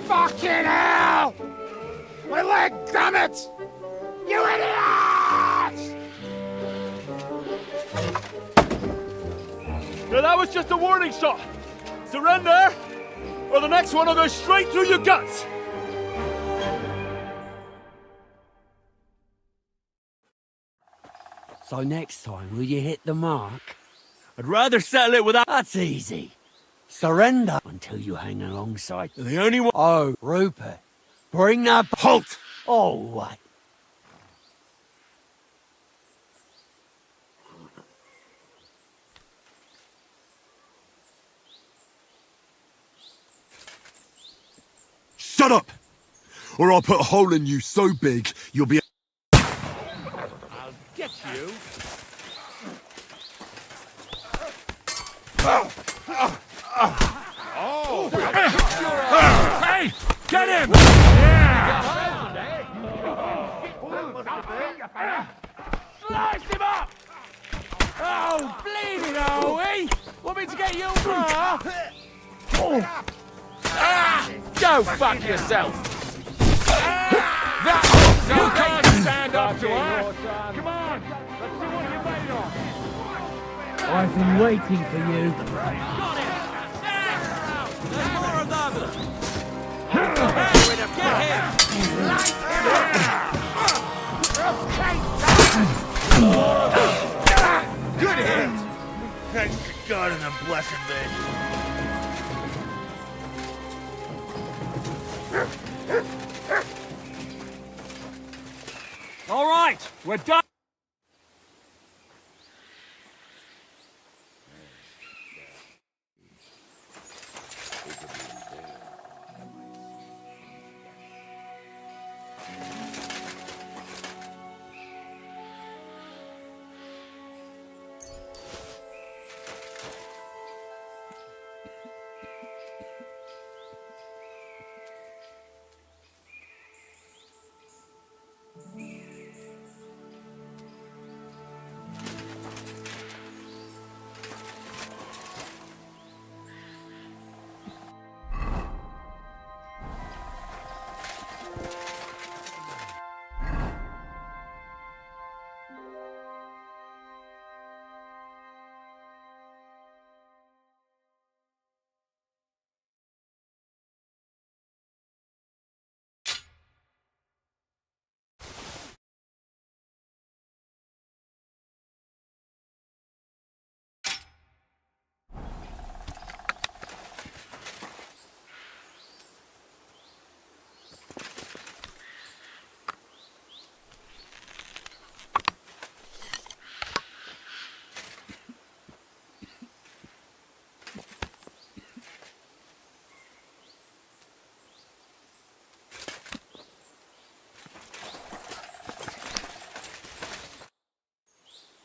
Fucking hell! My leg, damn it! You idiots! Now that was just a warning shot. Surrender, or the next one will go straight through your guts. So next time, will you hit the mark? I'd rather settle it without... That's easy. Surrender until you hang alongside. The only one... Oh, Rupert. Bring that... Halt! Oh, what? Shut up! Or I'll put a hole in you so big, you'll be... I'll get you. Oh! Hey! Get him! Slice him up! Oh, bleeding, are we? Want me to get you more? Go fuck yourself! You can't stand up to her! Come on! Let's see what you're made of! I've been waiting for you. Got him! There's more of those! Get him! Good hit! Thanks to God and the blessed All right, we're done.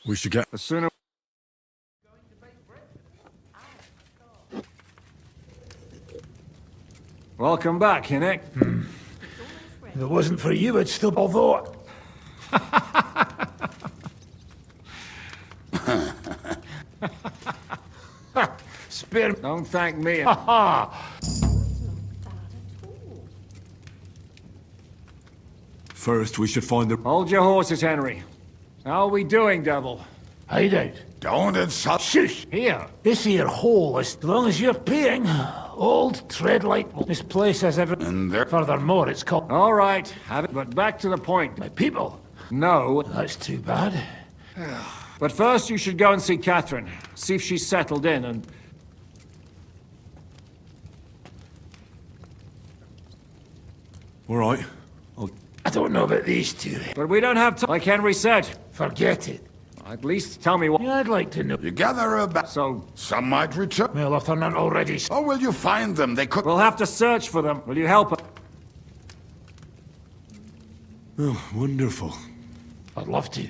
We should get... The sooner... Welcome back, Hinnick. If it wasn't for you, I'd still all thought. Spare... Don't thank me. First, we should find the... Hold your horses, Henry. How are we doing, Devil? Hideout. Don't insult. Shush! Here, this here hole, as long as you're paying, old Treadlight. This place has everything. And there. Furthermore, it's called. All right, have it, but back to the point. My people. No. That's too bad. But first you should go and see Catherine. See if she's settled in and... All right. I don't know about these two. But we don't have time. Like Henry said. Forget it. At least tell me what... Yeah, I'd like to know. You gather about. So... Some might return. Well, if they're not already... Or will you find them? They could... We'll have to search for them. Will you help us? Oh, wonderful. I'd love to.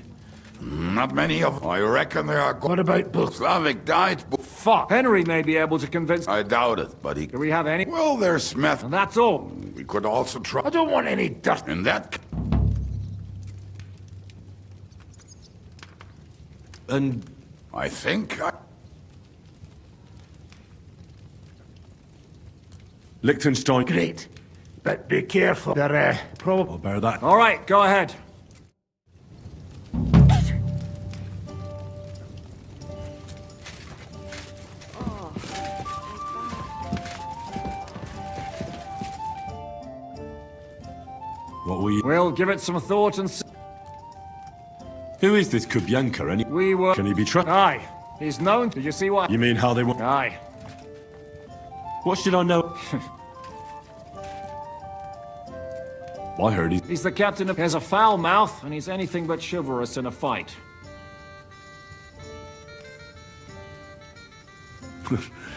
Not many of them. I reckon there are... What about books? Slavic died... Fuck! Henry may be able to convince... I doubt it, but he... Do we have any? Well, there's Smith. And that's all. We could also try... I don't want any dirt. In that... And... I think Liechtenstein. Great. But be careful. They're, probably... I'll bear that. All right, go ahead. What were you... We'll give it some thought and... Who is this Kubyanka, any... We were... Can he be trusted? Aye. He's known. Did you see what... You mean how they were... Aye. What should I know? I heard he... He's the captain of... He has a foul mouth, and he's anything but chivalrous in a fight.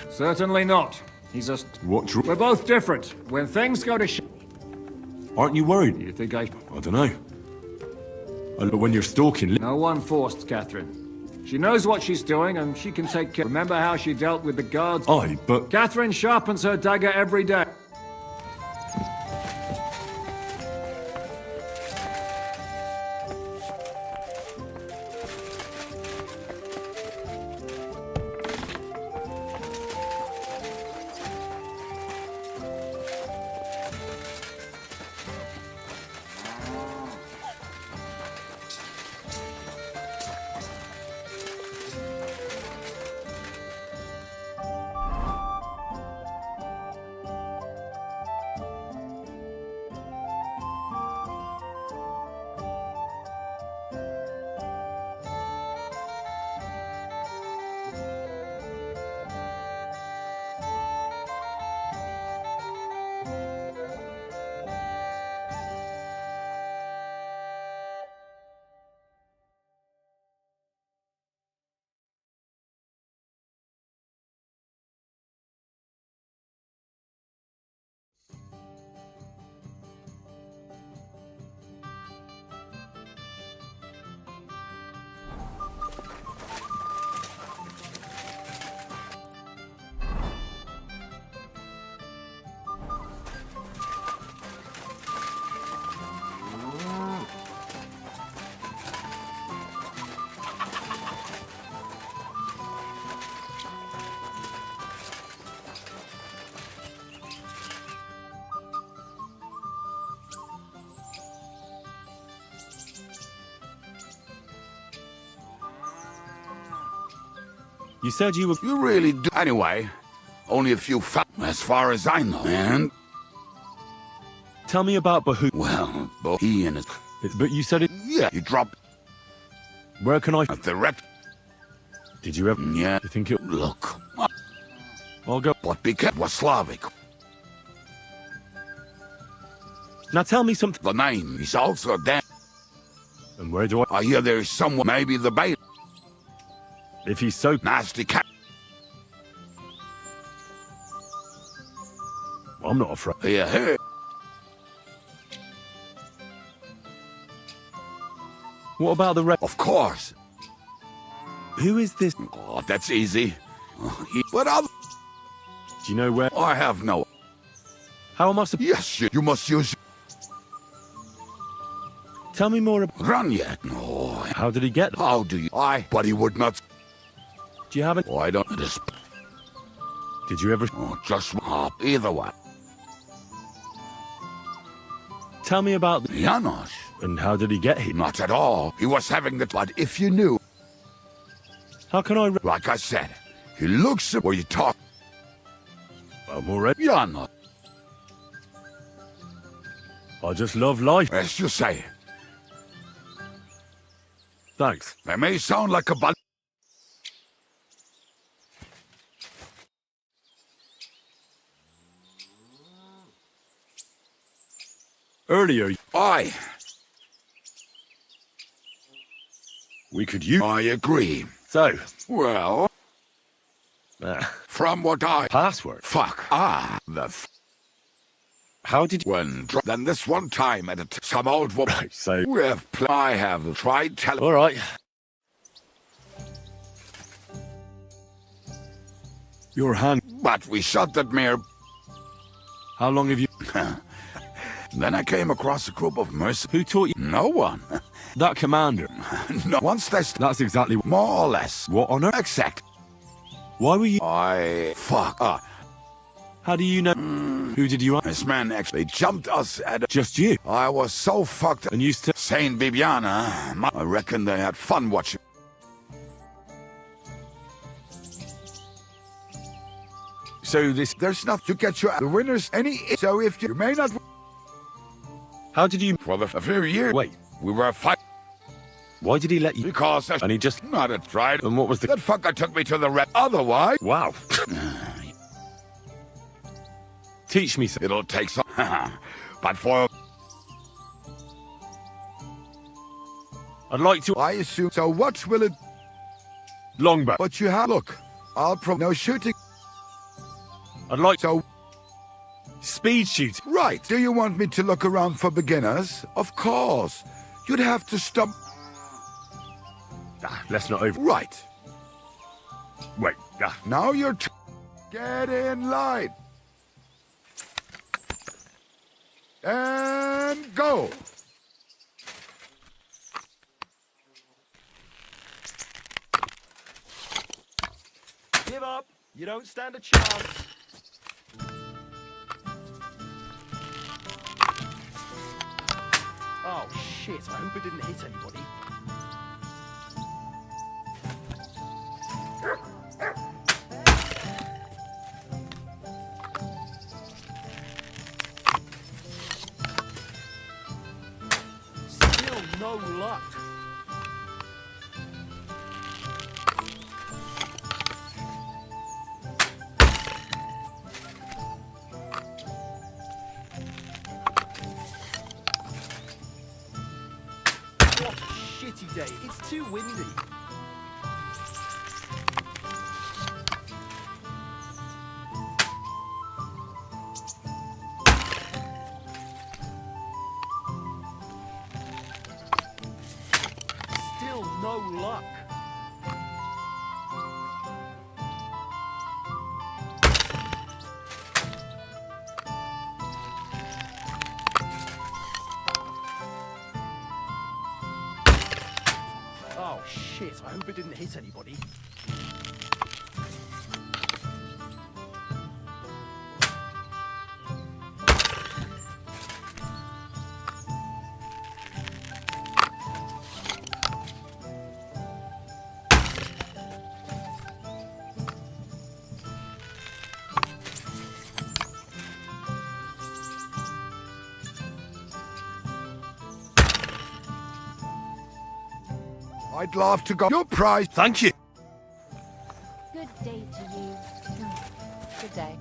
Certainly not. He's just... What... We're both different. When things go to shit... Aren't you worried? You think I don't know. But when you're stalking... No one forced Catherine. She knows what she's doing, and she can take care. Remember how she dealt with the guards? Aye, but... Catherine sharpens her dagger every day. You said you were... You really do. Anyway, only a few as far as I know. And... Tell me about Bahu... Well, he and his... But you said it... Yeah, you dropped... Where can I... At the wreck. Did you ever... Yeah. You think it... Look. I'll go... What became... was Slavic. Now tell me something... The name is also damn... And where do I... I hear there is someone... Maybe the bait... If he's so... Nasty cat... I'm not afraid. Yeah, hey. What about the rest? Of course. Who is this? Oh, that's easy. But other... Do you know where? I have no... How am I supposed... Yes, you must use... Tell me more about... Run yet? No. How did he get... How do you... But he would not... Do you have it? Oh, I don't... This... Did you ever... Oh, just... either way. Tell me about... Janos. And how did he get here? Not at all. He was having the... But if you knew... How can I... Like I said, he looks at where you talk. I'm already... You're not. I just love life. Let's just say. Thanks. That may sound like a bad... Earlier... Aye. We could use... I agree. So... Well... From what I... Password? Fuck. How did you... Then this one time at some old woman... Right, so... I have tried telling... All right. Your hand... But we shot that mare... How long have you... Then I came across a group of mercenaries. Who taught you? No one. That commander. No. Once they... That's exactly... More or less. What on earth? Exact. Why were you... Fuck. How do you know... Who did you... This man actually jumped us at... Just you? I was so fucked... And used to... Saint Bibiana. I reckon they had fun watching. So this... There's enough to get you the winners any... So if you may not... How did you... For a few years... Wait. We were fighting. Why did he let you... Because... And he just... Not a tried. And what was the... That fucker took me to the red. Otherwise... Wow. Teach me something. It'll take some... But for... I'd like to... I assume... So what will it... Longbow. But you have... Look. I'll no shooting. I'd like... So... Speed shooting. Right. Do you want me to look around for beginners? Of course. You'd have to stop... Let's not over... Right. Wait. Now you're... Get in line. And go. Give up. You don't stand a chance. Oh, shit. I hope it didn't hit anybody. Still no luck. What a shitty day. It's too windy. Still no luck. Oh shit, I hope it didn't hit anybody. I'd love to go. Your prize. Thank you. Good day to you. Good day.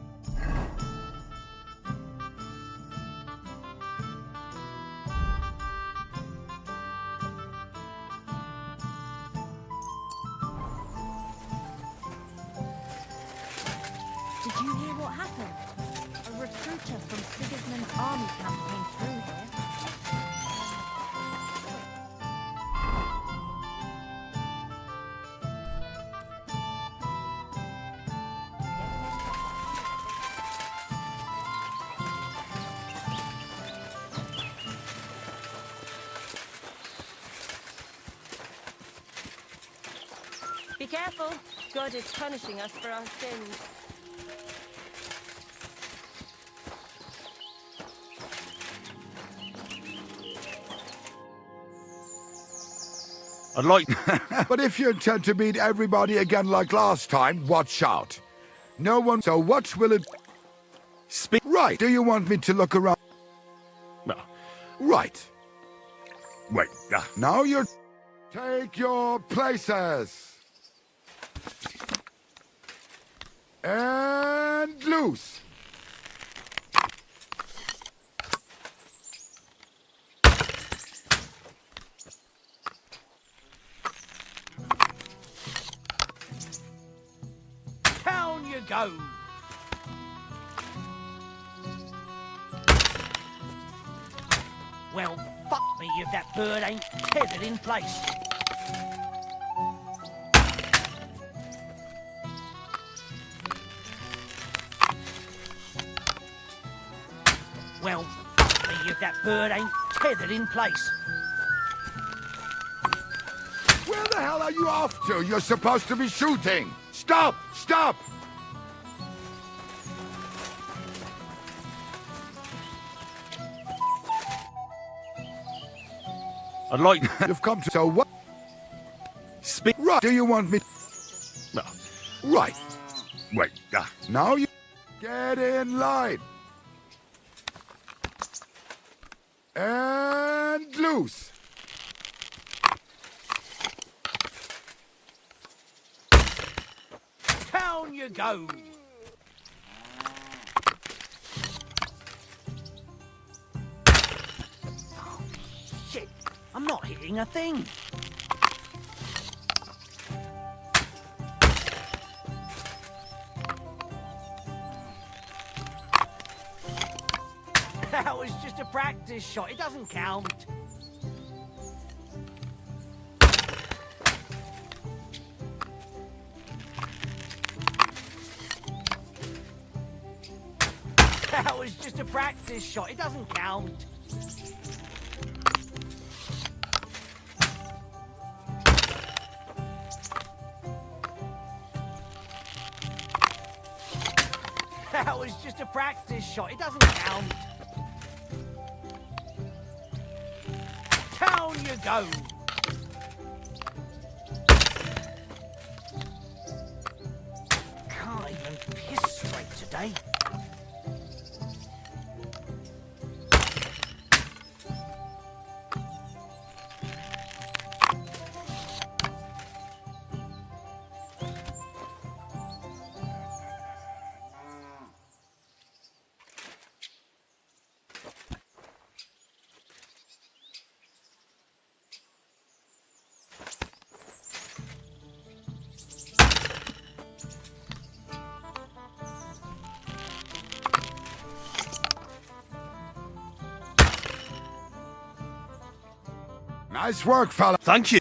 Did you hear what happened? A recruiter from Sigismund's army camp came through here. Be careful. God is punishing us for our sins. I'd like... But if you intend to meet everybody again like last time, watch out. No one... So what will it... Speak... Right. Do you want me to look around? No. Right. Wait. Now you're... Take your places. And loose. Down you go. Well, fuck me if that bird ain't tethered in place. Well, fuck me if that bird ain't tethered in place. Where the hell are you off to? You're supposed to be shooting. Stop! Stop! I'd like... You've come to... So what? Speak... Right. Do you want me... No. Right. Wait. Now you... Get in line. And loose. Down you go. Oh, shit. I'm not hitting a thing. That was just a practice shot. It doesn't count. That was just a practice shot. It doesn't count. That was just a practice shot. It doesn't count. Down you go. Can't even piss straight today. Nice work, fella. Thank you.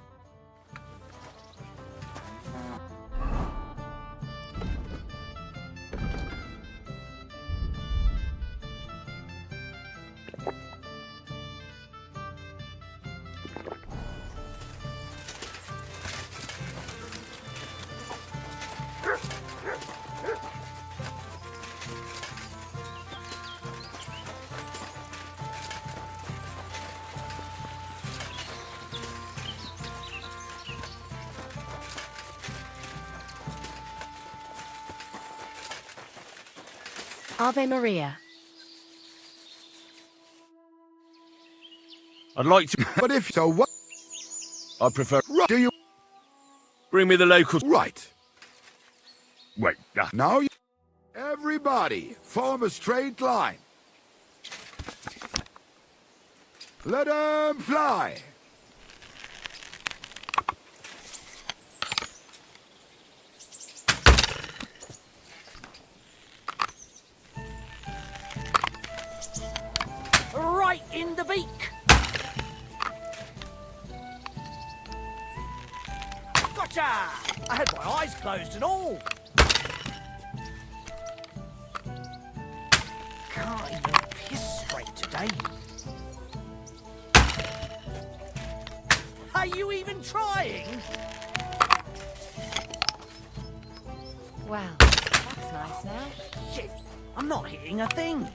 Ave Maria. I'd like to... But if so, what? I prefer... Right. Do you... Bring me the locals. Right. Wait. Now you... Everybody, form a straight line. Let 'em fly. Right in the beak. Gotcha! I had my eyes closed and all. Can't even piss straight today. Are you even trying? Well, that's nice now. Shit, I'm not hitting a thing.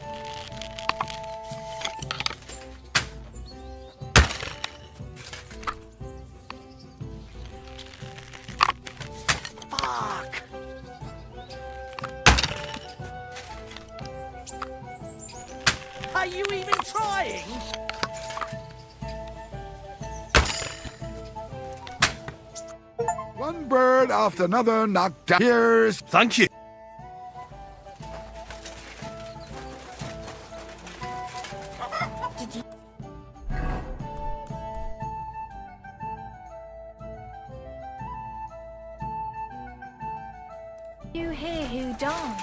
Are you even trying? One bird after another knocked down. Here's... Thank you. You hear who died?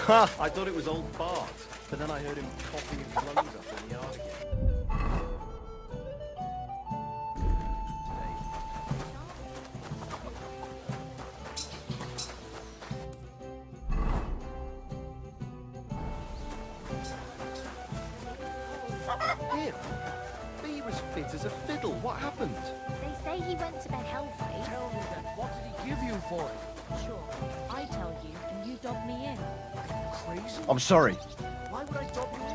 Ha! I thought it was old Bart, but then I heard him coughing his lungs up in the yard again. Him? He was fit as a fiddle. What happened? They say he went to bed healthy. Tell me then, what did he give you for it? Sure, I tell you, and you dob me in. Crazy? I'm sorry. Why would I dob you in?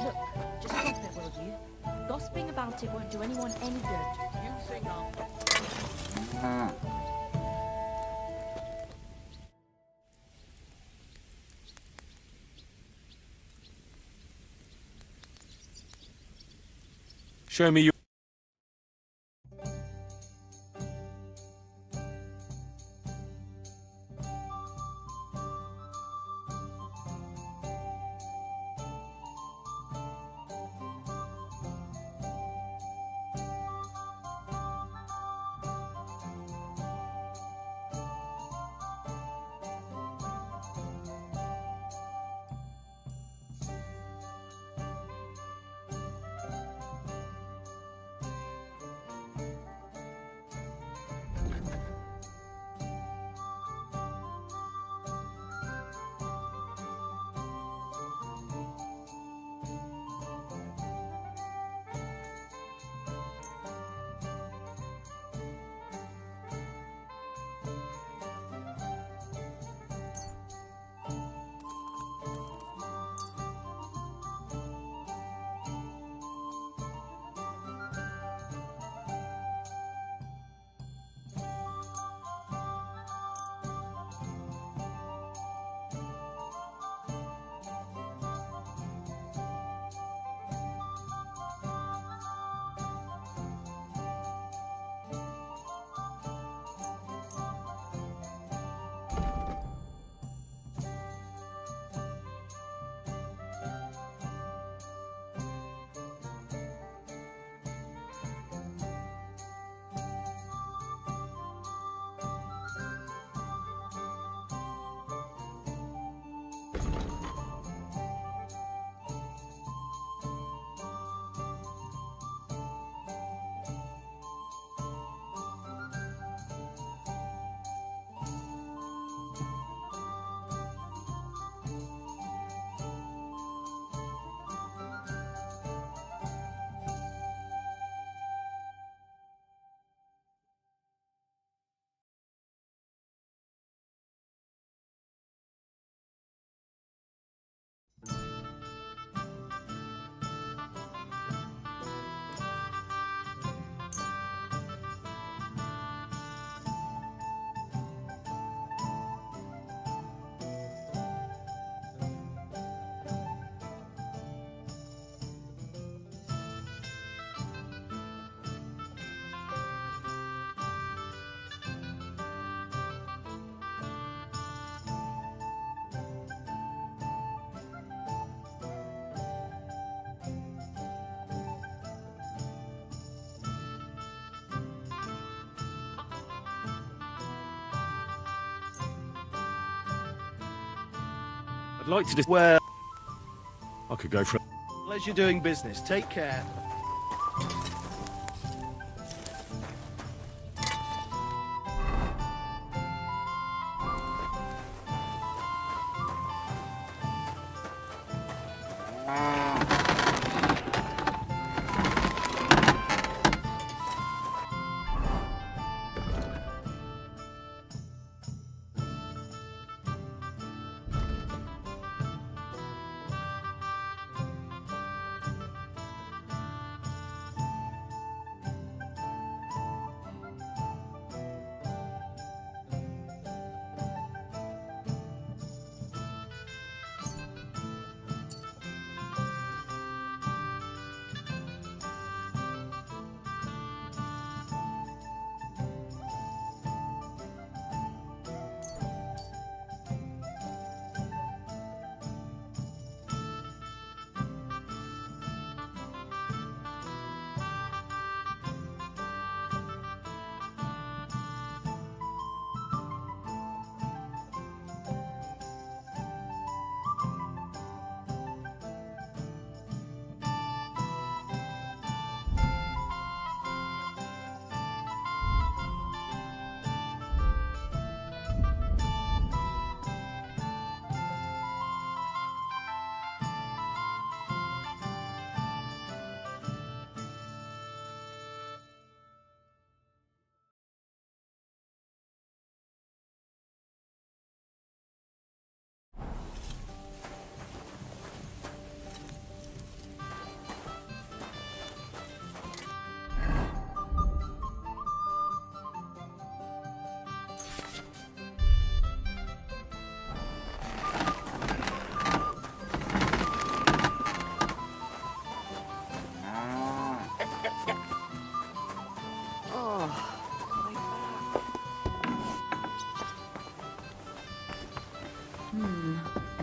Look, just stop it, will you? Gossiping about it won't do anyone any good. You think I'm... Show me your... I'd like to just... Well, I could go for... pleasure doing business. Take care.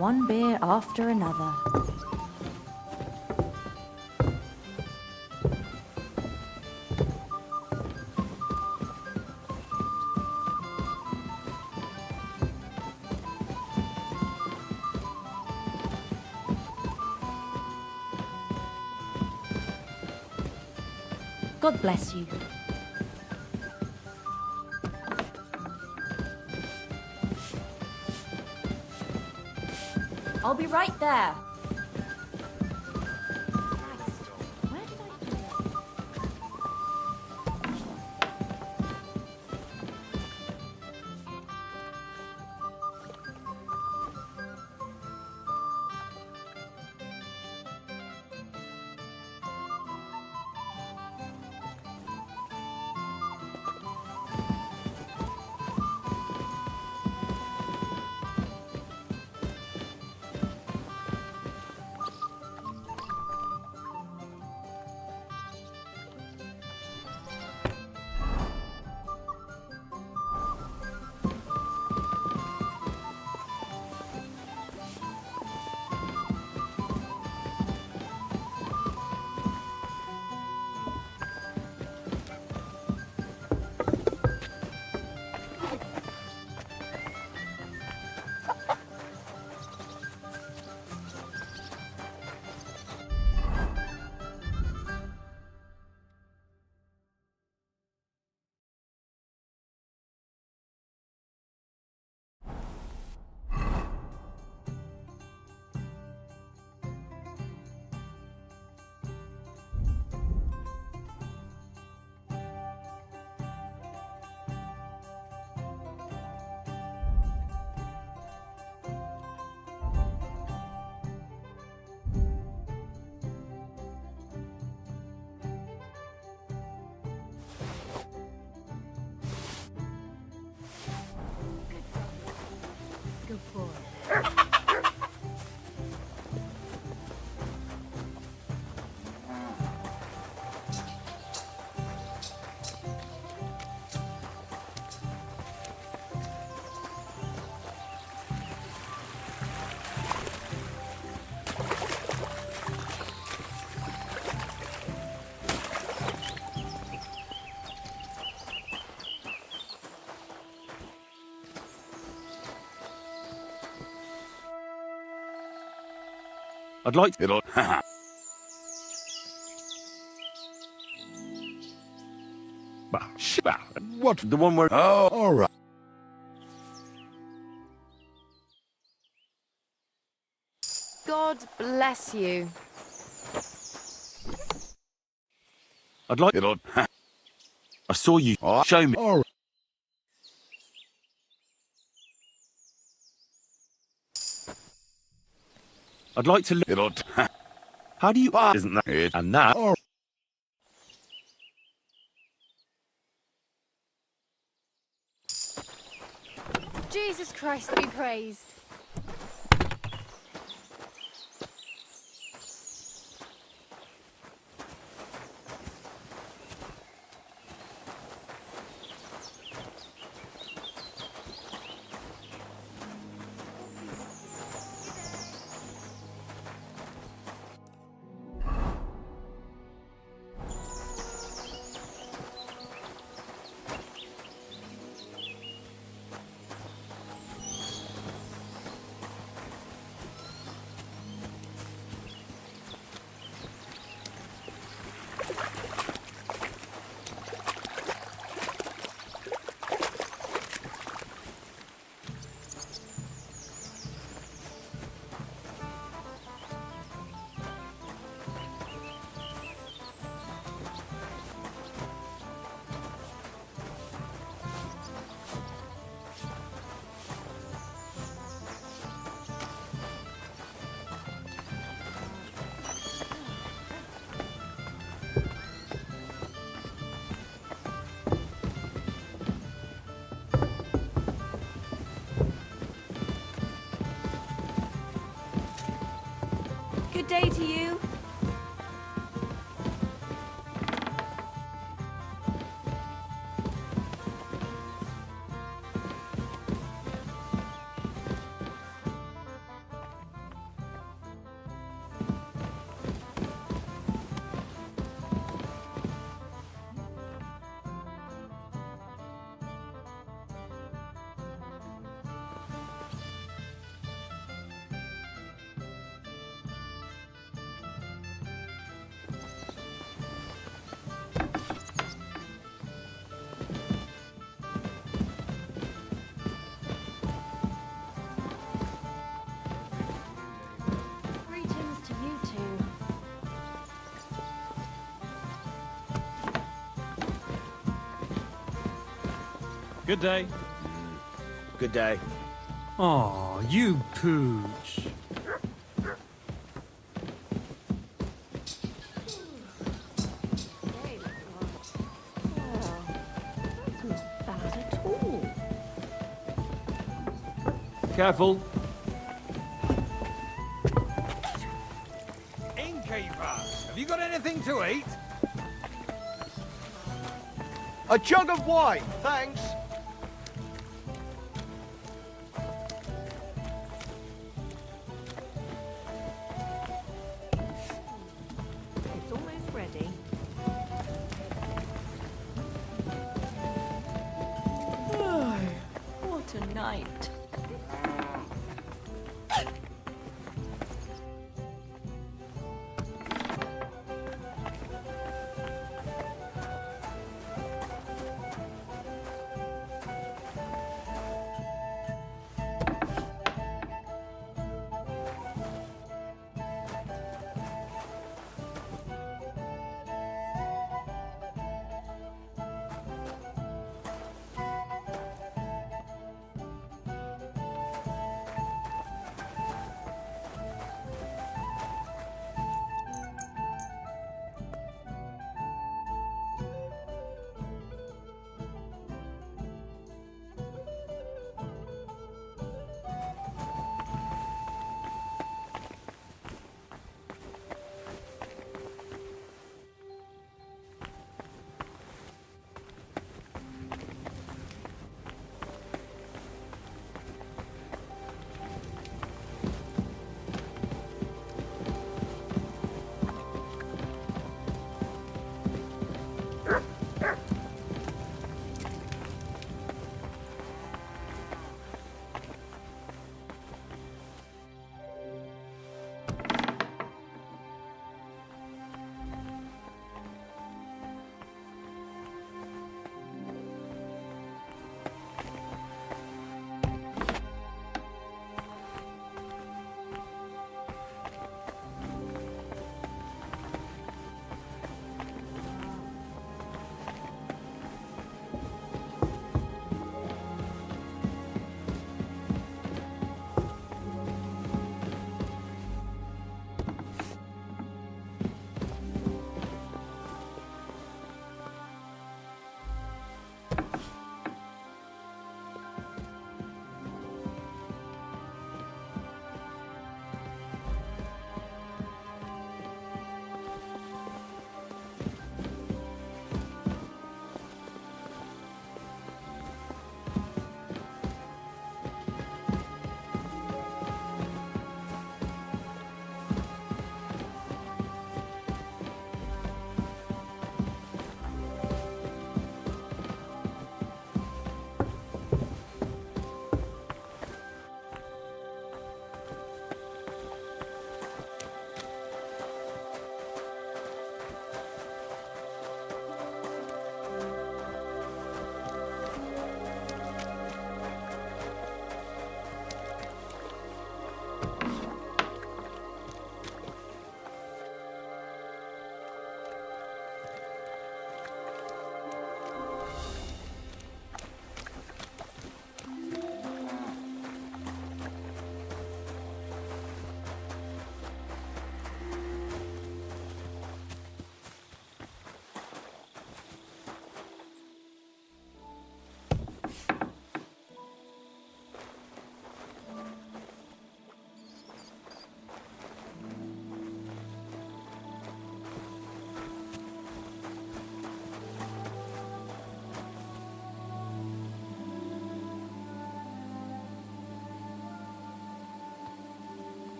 one beer after another. God bless you. I'll be right there. Good boy. I'd like to... It'll... What? The one where... Oh, all right. God bless you. I'd like... It'll... I saw you. Oh, Show me. All right. I'd like to... It'll... How do you... Isn't that it? And that... All Jesus Christ be praised. Good day to you. Good day. Good day. Aw, you pooch. Bad at all. Careful. Innkeeper, have you got anything to eat? A jug of wine, thanks. It's almost ready. Oh, what a night.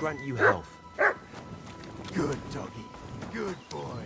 grant you health. Good doggy. Good boy.